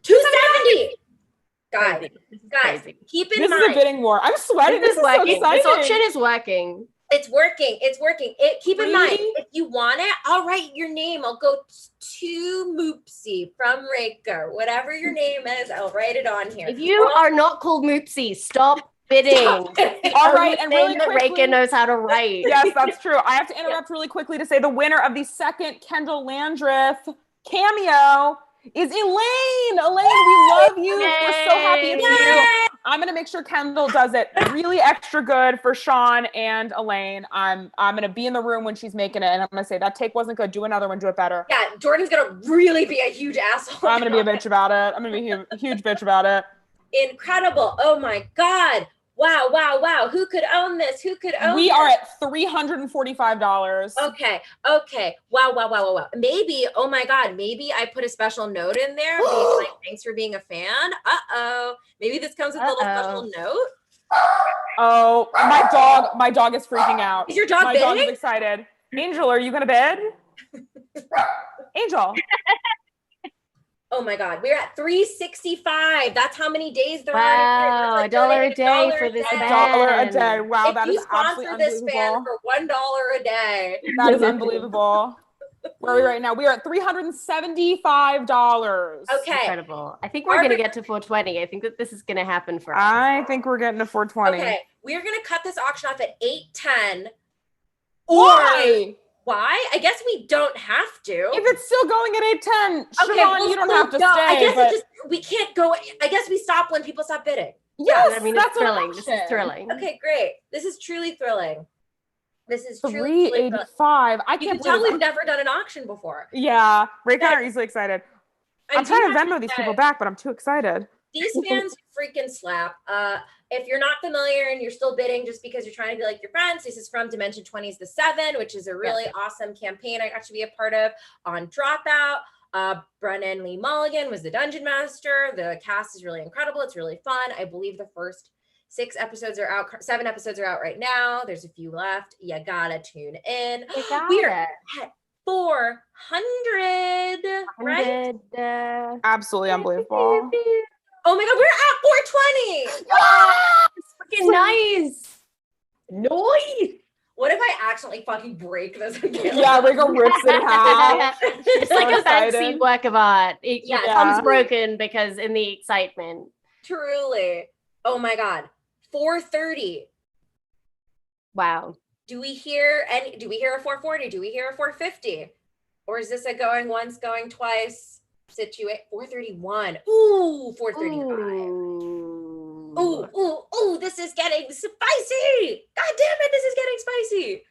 Speaker 1: 270. Guys,
Speaker 5: Crazy. This is
Speaker 1: guys,
Speaker 5: crazy.
Speaker 1: keep in
Speaker 2: This is
Speaker 1: mind.
Speaker 2: a bidding war. I'm sweating. This is so
Speaker 5: working.
Speaker 2: exciting.
Speaker 5: This auction is working.
Speaker 1: It's working. It's working. Keep in mind,
Speaker 2: Really?
Speaker 1: if you want it, I'll write your name. I'll go to Moopsy from Raker. Whatever your name is, I'll write it on here.
Speaker 5: If you are not called Moopsy, stop bidding.
Speaker 2: All right, and
Speaker 5: Only
Speaker 2: really
Speaker 5: thing that
Speaker 2: quickly.
Speaker 5: Reka knows how to write.
Speaker 2: Yes, that's true. I have to interrupt really quickly to say the winner of the second Kendall Landreth cameo is Elaine. Elaine, we love you. We're so happy it's you. I'm gonna make sure Kendall does it really extra good for Sean and Elaine. I'm gonna be in the room when she's making it, and I'm gonna say that take wasn't good. Do another one. Do it better.
Speaker 1: Yeah, Jordan's gonna really be a huge asshole.
Speaker 2: I'm gonna be a bitch about it. I'm gonna be a huge bitch about it.
Speaker 1: Incredible. Oh my God. Wow, wow, wow. Who could own this? Who could own
Speaker 2: We
Speaker 1: this?
Speaker 2: are at $345.
Speaker 1: Okay. Wow, wow, wow, wow, wow. Maybe, oh my God, maybe I put a special note in there being like, thanks for being a fan. Uh-oh. Maybe this comes with a little special note.
Speaker 2: Oh, my dog is freaking out.
Speaker 1: Is your dog
Speaker 2: My
Speaker 1: bidding?
Speaker 2: dog is excited. Angel, are you gonna bid? Angel.
Speaker 1: Oh my God, we're at 365. That's how many days there
Speaker 5: Wow,
Speaker 1: are.
Speaker 5: $1 a day for this
Speaker 2: $1
Speaker 5: fan.
Speaker 2: a day. Wow,
Speaker 1: If
Speaker 2: that
Speaker 1: you
Speaker 2: is absolutely
Speaker 1: sponsor this fan
Speaker 2: unbelievable.
Speaker 1: for $1 a day.
Speaker 2: That is unbelievable. Where are we right now? We are at $375.
Speaker 1: Okay.
Speaker 5: Incredible. I think we're going to get to 420. I think that this is going to happen for us.
Speaker 2: I think we're getting to 420.
Speaker 1: Okay, we're gonna cut this auction off at 810.
Speaker 2: Why?
Speaker 1: Why? I guess we don't have to.
Speaker 2: If it's still going at 810,
Speaker 1: Okay,
Speaker 2: Siobhan, you don't have to stay.
Speaker 1: I guess
Speaker 2: but
Speaker 1: we can't go. I guess we stop when people stop bidding.
Speaker 2: yes,
Speaker 5: I mean,
Speaker 2: that's
Speaker 5: it's thrilling. This is thrilling.
Speaker 1: Okay, great. This is truly thrilling. This is truly
Speaker 2: 385. I
Speaker 1: You
Speaker 2: can't
Speaker 1: can tell
Speaker 2: believe
Speaker 1: we've never done an auction before.
Speaker 2: Yeah, Rick and I are easily excited. I'm
Speaker 1: do
Speaker 2: trying to
Speaker 1: have
Speaker 2: Venmo these
Speaker 1: say,
Speaker 2: people back, but I'm too excited.
Speaker 1: These fans freaking slap. If you're not familiar and you're still bidding just because you're trying to be like your friends, this is from Dimension 20's The Seven, which is a really awesome campaign I got to be a part of on Dropout. Brennan Lee Mulligan was the dungeon master. The cast is really incredible. It's really fun. I believe the first 7 episodes are out right now. There's a few left. You gotta tune in. We are at 400, right?
Speaker 2: Absolutely unbelievable.
Speaker 1: Oh my God, we're at 420.
Speaker 5: It's freaking nice. Noise.
Speaker 1: What if I accidentally fucking break this again?
Speaker 2: Yeah, Rick rips it in half.
Speaker 5: It's like a fancy work of art. It comes broken because in the excitement.
Speaker 1: Truly. Oh my God. 430.
Speaker 5: Wow.
Speaker 1: Do we hear a 440? Do we hear a 450? Or is this a going once, going twice situation? 431. Ooh, 435. Ooh, this is getting spicy. God damn it, this is getting spicy.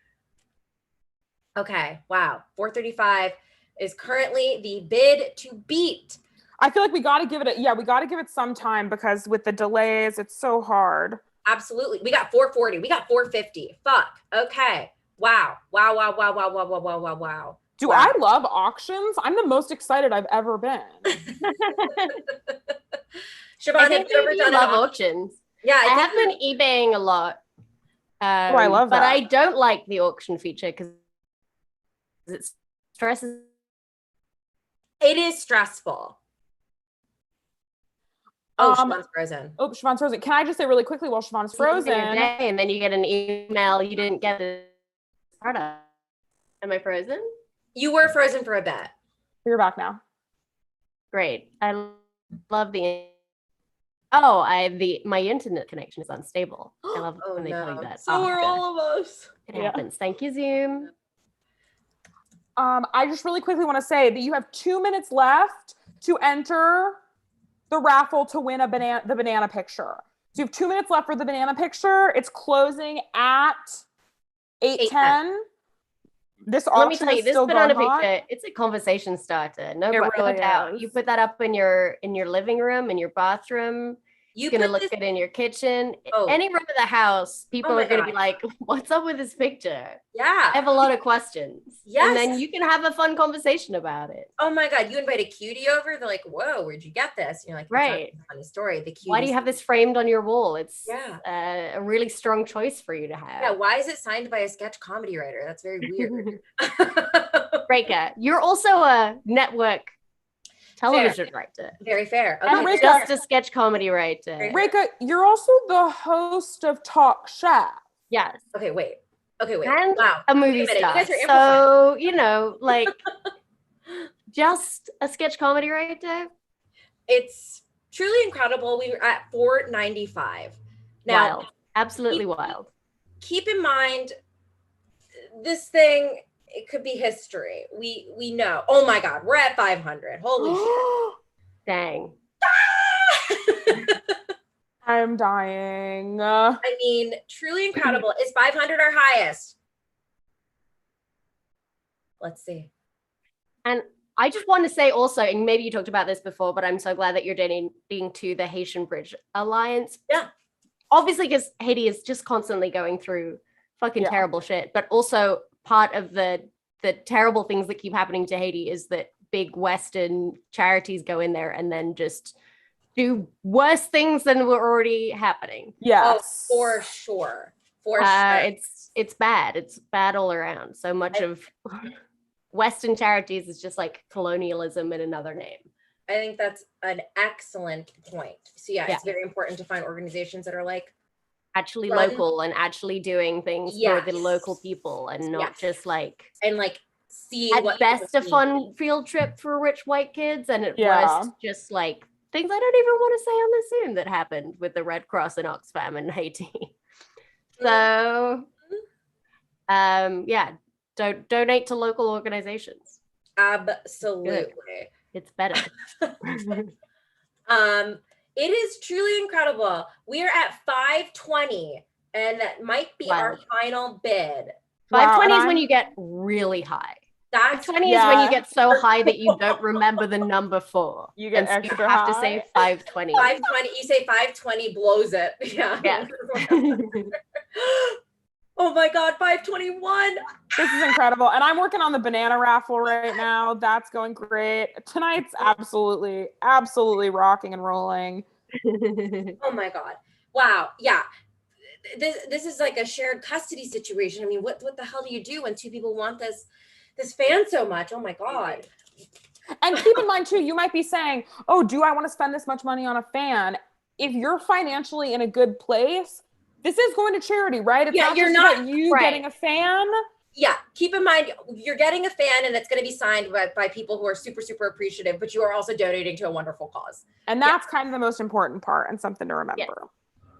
Speaker 1: Okay, wow. 435 is currently the bid to beat.
Speaker 2: I feel like we got to give it some time because with the delays, it's so hard.
Speaker 1: Absolutely. We got 440. We got 450. Fuck. Okay. Wow.
Speaker 2: Do I love auctions? I'm the most excited I've ever been.
Speaker 1: Siobhan, have you ever done
Speaker 5: auctions?
Speaker 1: Yeah,
Speaker 5: I have been eBaying a lot.
Speaker 2: I love that.
Speaker 5: But I don't like the auction feature because it stresses.
Speaker 1: It is stressful. Oh, Siobhan's frozen.
Speaker 2: Oh, Siobhan's frozen. Can I just say really quickly while Siobhan's frozen?
Speaker 5: And then you get an email, you didn't get the product. Am I frozen?
Speaker 1: You were frozen for a bit.
Speaker 2: You're back now.
Speaker 5: Great. I love my internet connection is unstable. I love when they tell you that.
Speaker 1: So are all of us.
Speaker 5: It happens. Thank you, Zoom.
Speaker 2: I just really quickly want to say that you have 2 minutes left to enter the raffle to win the banana picture. So you have 2 minutes left for the banana picture. It's closing at 8:10. This auction, let me tell you, this banana picture,
Speaker 5: it's a conversation starter. No,
Speaker 2: it really
Speaker 5: doubt. You put that up in your living room, in your bathroom. You're gonna look good in your kitchen. Any room of the house, people are gonna be like, "What's up with this picture?"
Speaker 1: Yeah,
Speaker 5: I have a lot of questions.
Speaker 1: Yes,
Speaker 5: and then you can have a fun conversation about it.
Speaker 1: Oh my God, you invite a cutie over. They're like, "Whoa, where'd you get this?" And you're like,
Speaker 5: "Right,
Speaker 1: funny story." The cutie.
Speaker 5: Why do you have this framed on your wall? It's a really strong choice for you to have.
Speaker 1: Yeah, why is it signed by a sketch comedy writer? That's very weird.
Speaker 5: Reka, you're also a network television writer.
Speaker 1: Very fair.
Speaker 5: Okay. And just a sketch comedy writer.
Speaker 2: Reka, you're also the host of Talk Chef.
Speaker 5: Yes.
Speaker 1: Okay, wait.
Speaker 5: And a movie star. So, like just a sketch comedy writer.
Speaker 1: It's truly incredible. We were at 495. Now,
Speaker 5: wild. Absolutely wild.
Speaker 1: Keep in mind, this thing, it could be history. We know. Oh my God, we're at 500. Holy shit.
Speaker 5: Dang.
Speaker 2: I'm dying.
Speaker 1: I mean, truly incredible. Is 500 our highest? Let's see.
Speaker 5: And I just want to say also, and maybe you talked about this before, but I'm so glad that you're donating to the Haitian Bridge Alliance.
Speaker 1: Yeah.
Speaker 5: obviously because Haiti is just constantly going through fucking terrible shit, but also part of the terrible things that keep happening to Haiti is that big Western charities go in there and then just do worse things than were already happening.
Speaker 2: Yes.
Speaker 1: Oh, for sure. For sure.
Speaker 5: It's bad. It's bad all around. So much of Western charities is just like colonialism in another name.
Speaker 1: I think that's an excellent point. So yeah, it's very important to find organizations that are like
Speaker 5: actually local and actually doing things for the local people and not just like
Speaker 1: and like see
Speaker 5: at
Speaker 1: what
Speaker 5: best a fun field trip for rich white kids and at worst just like things I don't even want to say on this Zoom that happened with the Red Cross and Oxfam in Haiti. So don't donate to local organizations.
Speaker 1: Absolutely.
Speaker 5: Good. It's better.
Speaker 1: It is truly incredible. We are at 520 and that might be our final bid.
Speaker 5: 520 is when you get really high.
Speaker 1: That's
Speaker 5: 20 is when you get so high that you don't remember the number 4.
Speaker 2: You get
Speaker 5: and so
Speaker 2: extra
Speaker 5: you have
Speaker 2: high.
Speaker 5: to say 520.
Speaker 1: 520. You say 520 blows it. Yeah. Oh my God, 521.
Speaker 2: This is incredible. And I'm working on the banana raffle right now. That's going great. Tonight's absolutely rocking and rolling.
Speaker 1: Oh my God. Wow. Yeah. This is like a shared custody situation. I mean, what the hell do you do when two people want this fan so much? Oh my God.
Speaker 2: And keep in mind too, you might be saying, oh, do I want to spend this much money on a fan? If you're financially in a good place, this is going to charity, right? It's not
Speaker 1: you're
Speaker 2: just
Speaker 1: not
Speaker 2: about you getting a fan.
Speaker 1: Yeah, keep in mind, you're getting a fan and it's going to be signed by people who are super, super appreciative, but you are also donating to a wonderful cause.
Speaker 2: And that's kind of the most important part and something to remember.
Speaker 5: Yes.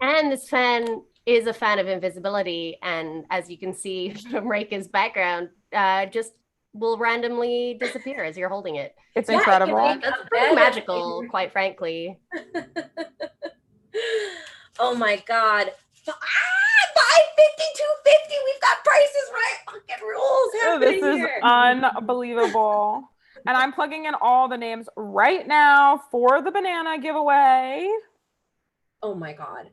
Speaker 5: And this fan is a fan of invisibility. And as you can see from Reika's background, just will randomly disappear as you're holding it.
Speaker 2: It's incredible.
Speaker 5: That's pretty magical, quite frankly.
Speaker 1: Oh my God. 550, 250. We've got prices right. Fucking rules happening
Speaker 2: This is
Speaker 1: here.
Speaker 2: unbelievable. And I'm plugging in all the names right now for the banana giveaway.
Speaker 1: Oh my God.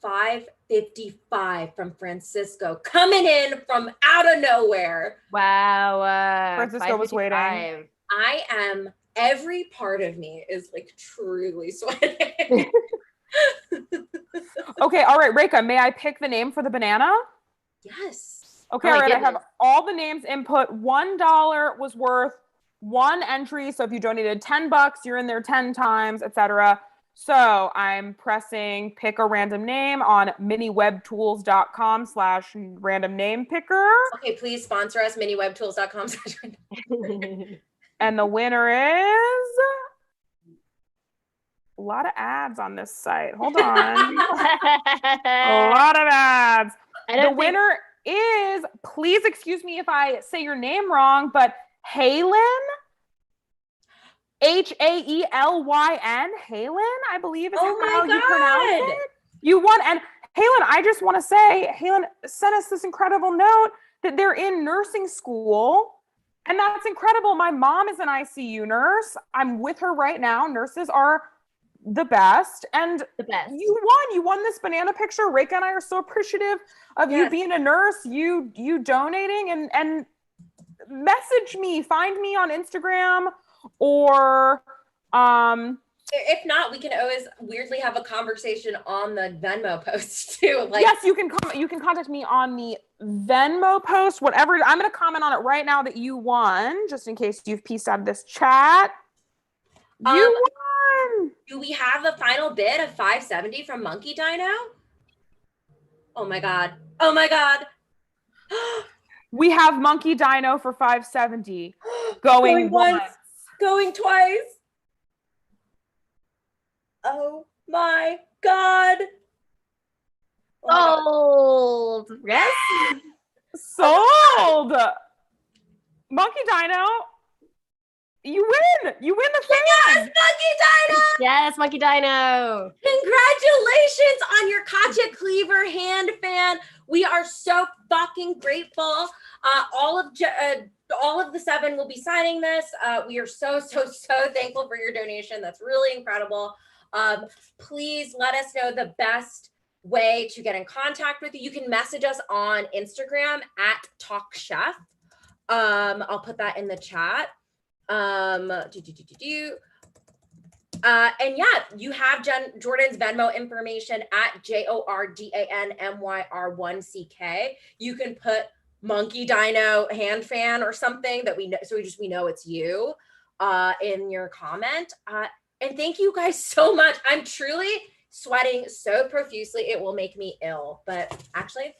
Speaker 1: 555 from Francisco coming in from out of nowhere.
Speaker 5: Wow.
Speaker 2: Francisco was waiting.
Speaker 1: Every part of me is like truly sweating.
Speaker 2: Okay, all right, Reika, may I pick the name for the banana?
Speaker 1: Yes.
Speaker 2: Okay, all right, I have all the names input. $1 was worth 1 entry. So if you donated $10, you're in there 10 times, etc. So I'm pressing pick a random name on miniwebtools.com/random name picker.
Speaker 1: Okay, please sponsor us, miniwebtools.com.
Speaker 2: And the winner is a lot of ads on this site. Hold on. A lot of ads. The winner is, please excuse me if I say your name wrong, but Haylin, Haelyn, Haylin, I believe is how you pronounce it. You won. And Haylin, I just want to say, Haylin sent us this incredible note that they're in nursing school. And that's incredible. My mom is an ICU nurse. I'm with her right now. Nurses are the best. And you won this banana picture. Reika and I are so appreciative of you being a nurse, you donating, and message me, find me on Instagram, or
Speaker 1: if not, we can always weirdly have a conversation on the Venmo post too. Like,
Speaker 2: yes, you can contact me on the Venmo post, whatever. I'm going to comment on it right now that you won, just in case you've pieced out of this chat. You won.
Speaker 1: Do we have the final bid of 570 from Monkey Dino? Oh my God. Oh my God.
Speaker 2: We have Monkey Dino for 570. Going once.
Speaker 1: Going twice. Oh my God.
Speaker 5: Sold. Yes.
Speaker 2: Sold. Monkey Dino. You win. You win the fan.
Speaker 1: Yes, Monkey Dino.
Speaker 5: Yes, Monkey Dino.
Speaker 1: Congratulations on your Katja Cleaver hand fan. We are so fucking grateful. All of the 7 will be signing this. We are so thankful for your donation. That's really incredible. Please let us know the best way to get in contact with you. You can message us on Instagram at Talk Chef. I'll put that in the chat. And yeah, you have Jordan's Venmo information at JORDANMYR1CK. You can put Monkey Dino hand fan or something that we know, so we know it's you in your comment. And thank you guys so much. I'm truly sweating so profusely it will make me ill, but actually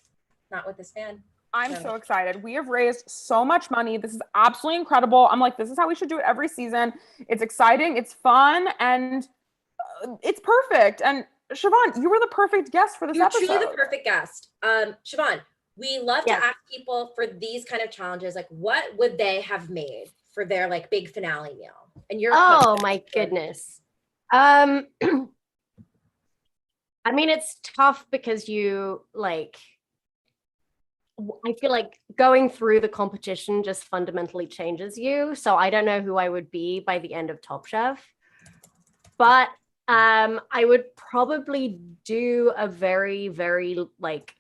Speaker 1: not with this fan.
Speaker 2: I'm so excited. We have raised so much money. This is absolutely incredible. I'm like, this is how we should do it every season. It's exciting, it's fun, and it's perfect. And Siobhan, you were the perfect guest for this episode.
Speaker 1: You're truly the perfect guest. Siobhan, we love to ask people for these kind of challenges, like what would they have made for their like big finale meal? And you're
Speaker 5: my goodness. I mean, it's tough because you like, I feel like going through the competition just fundamentally changes you. So I don't know who I would be by the end of Top Chef, but I would probably do a very, very like,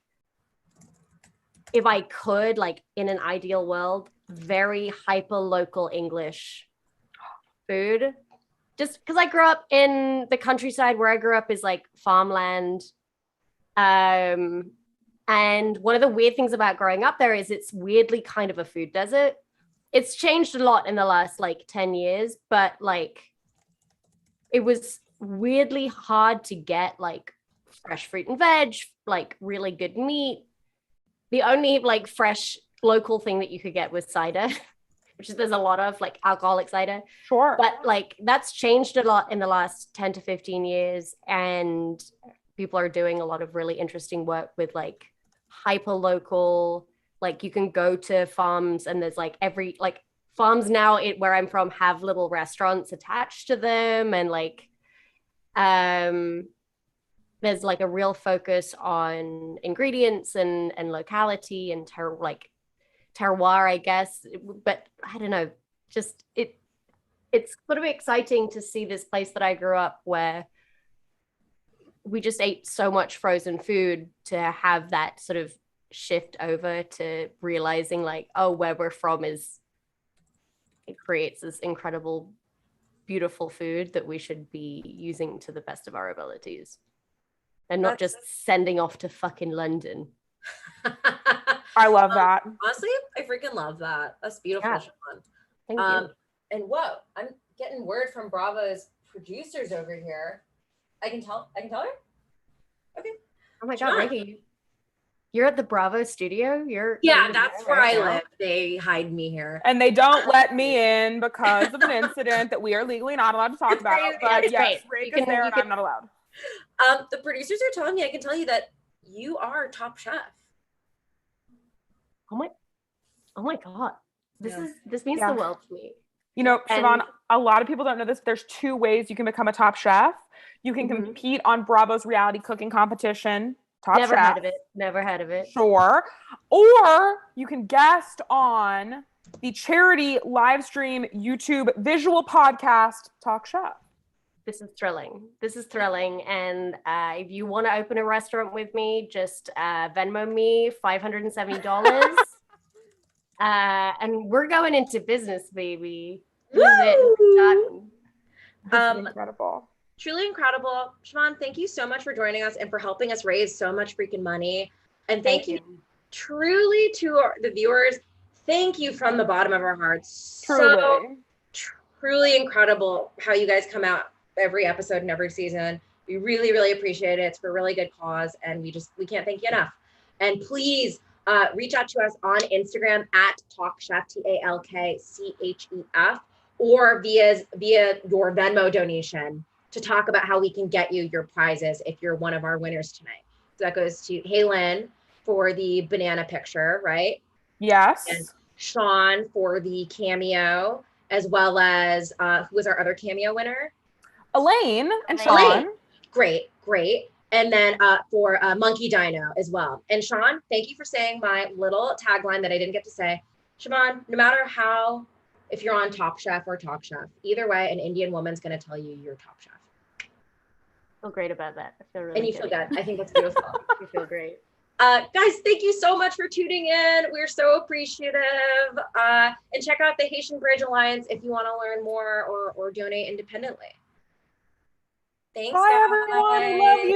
Speaker 5: if I could, like in an ideal world, very hyper local English food. Just because I grew up in the countryside, where I grew up is like farmland. And one of the weird things about growing up there is it's weirdly kind of a food desert. It's changed a lot in the last like 10 years, but like it was weirdly hard to get like fresh fruit and veg, like really good meat. The only like fresh local thing that you could get was cider, which is there's a lot of like alcoholic cider.
Speaker 2: Sure.
Speaker 5: But like that's changed a lot in the last 10 to 15 years. And people are doing a lot of really interesting work with like hyper local, like you can go to farms and there's like every like farms now where I'm from have little restaurants attached to them, and like there's like a real focus on ingredients and locality and terroir, I guess. But I don't know, just it's going to be exciting to see this place that I grew up where we just ate so much frozen food, to have that sort of shift over to realizing like, oh, where we're from it creates this incredible, beautiful food that we should be using to the best of our abilities and not just sending off to fucking London.
Speaker 2: I love that.
Speaker 1: Honestly, I freaking love that. That's beautiful, Siobhan.
Speaker 5: Thank you.
Speaker 1: And whoa, I'm getting word from Bravo's producers over here. I can tell her? Okay.
Speaker 5: Oh my God, Ricky, you're at the Bravo studio?
Speaker 1: That's where I live. They hide me here.
Speaker 2: And they don't let me in because of an incident that we are legally not allowed to talk about. But yes, Rick is there and I'm not allowed.
Speaker 1: The producers are telling me, I can tell you that you are Top Chef.
Speaker 5: Oh my God. This means the world to me.
Speaker 2: You know, Siobhan, a lot of people don't know this. There's 2 ways you can become a Top Chef. You can compete on Bravo's reality cooking competition, Top Chef.
Speaker 5: Never heard of it.
Speaker 2: Sure. Or you can guest on the charity live stream YouTube visual podcast, Talk Chef.
Speaker 5: This is thrilling. And if you want to open a restaurant with me, just Venmo me $570. And we're going into business, baby.
Speaker 1: Woo!
Speaker 2: This is incredible.
Speaker 1: Truly incredible. Siobhan, thank you so much for joining us and for helping us raise so much freaking money. And thank you truly to the viewers. Thank you from the bottom of our hearts. Truly incredible how you guys come out every episode and every season. We really, really appreciate it. It's for a really good cause, and we can't thank you enough. And please reach out to us on Instagram at TalkChef, TalkChef, or via your Venmo donation to talk about how we can get you your prizes if you're one of our winners tonight. So that goes to Haylin for the banana picture, right?
Speaker 2: Yes.
Speaker 1: And Sean for the cameo, as well as who was our other cameo winner?
Speaker 2: Elaine and Sean.
Speaker 1: Great. And then for Monkey Dino as well. And Sean, thank you for saying my little tagline that I didn't get to say. Siobhan, no matter how, if you're on Top Chef or Talk Chef, either way, an Indian woman's going to tell you you're Top Chef.
Speaker 5: feel great about that. I feel really
Speaker 1: And you
Speaker 5: good.
Speaker 1: feel good. I think that's beautiful.
Speaker 5: You feel great.
Speaker 1: Guys, thank you so much for tuning in. We're so appreciative. And check out the Haitian Bridge Alliance if you want to learn more or donate independently. Thanks,
Speaker 2: Bye,
Speaker 1: guys.
Speaker 2: everyone. I love you.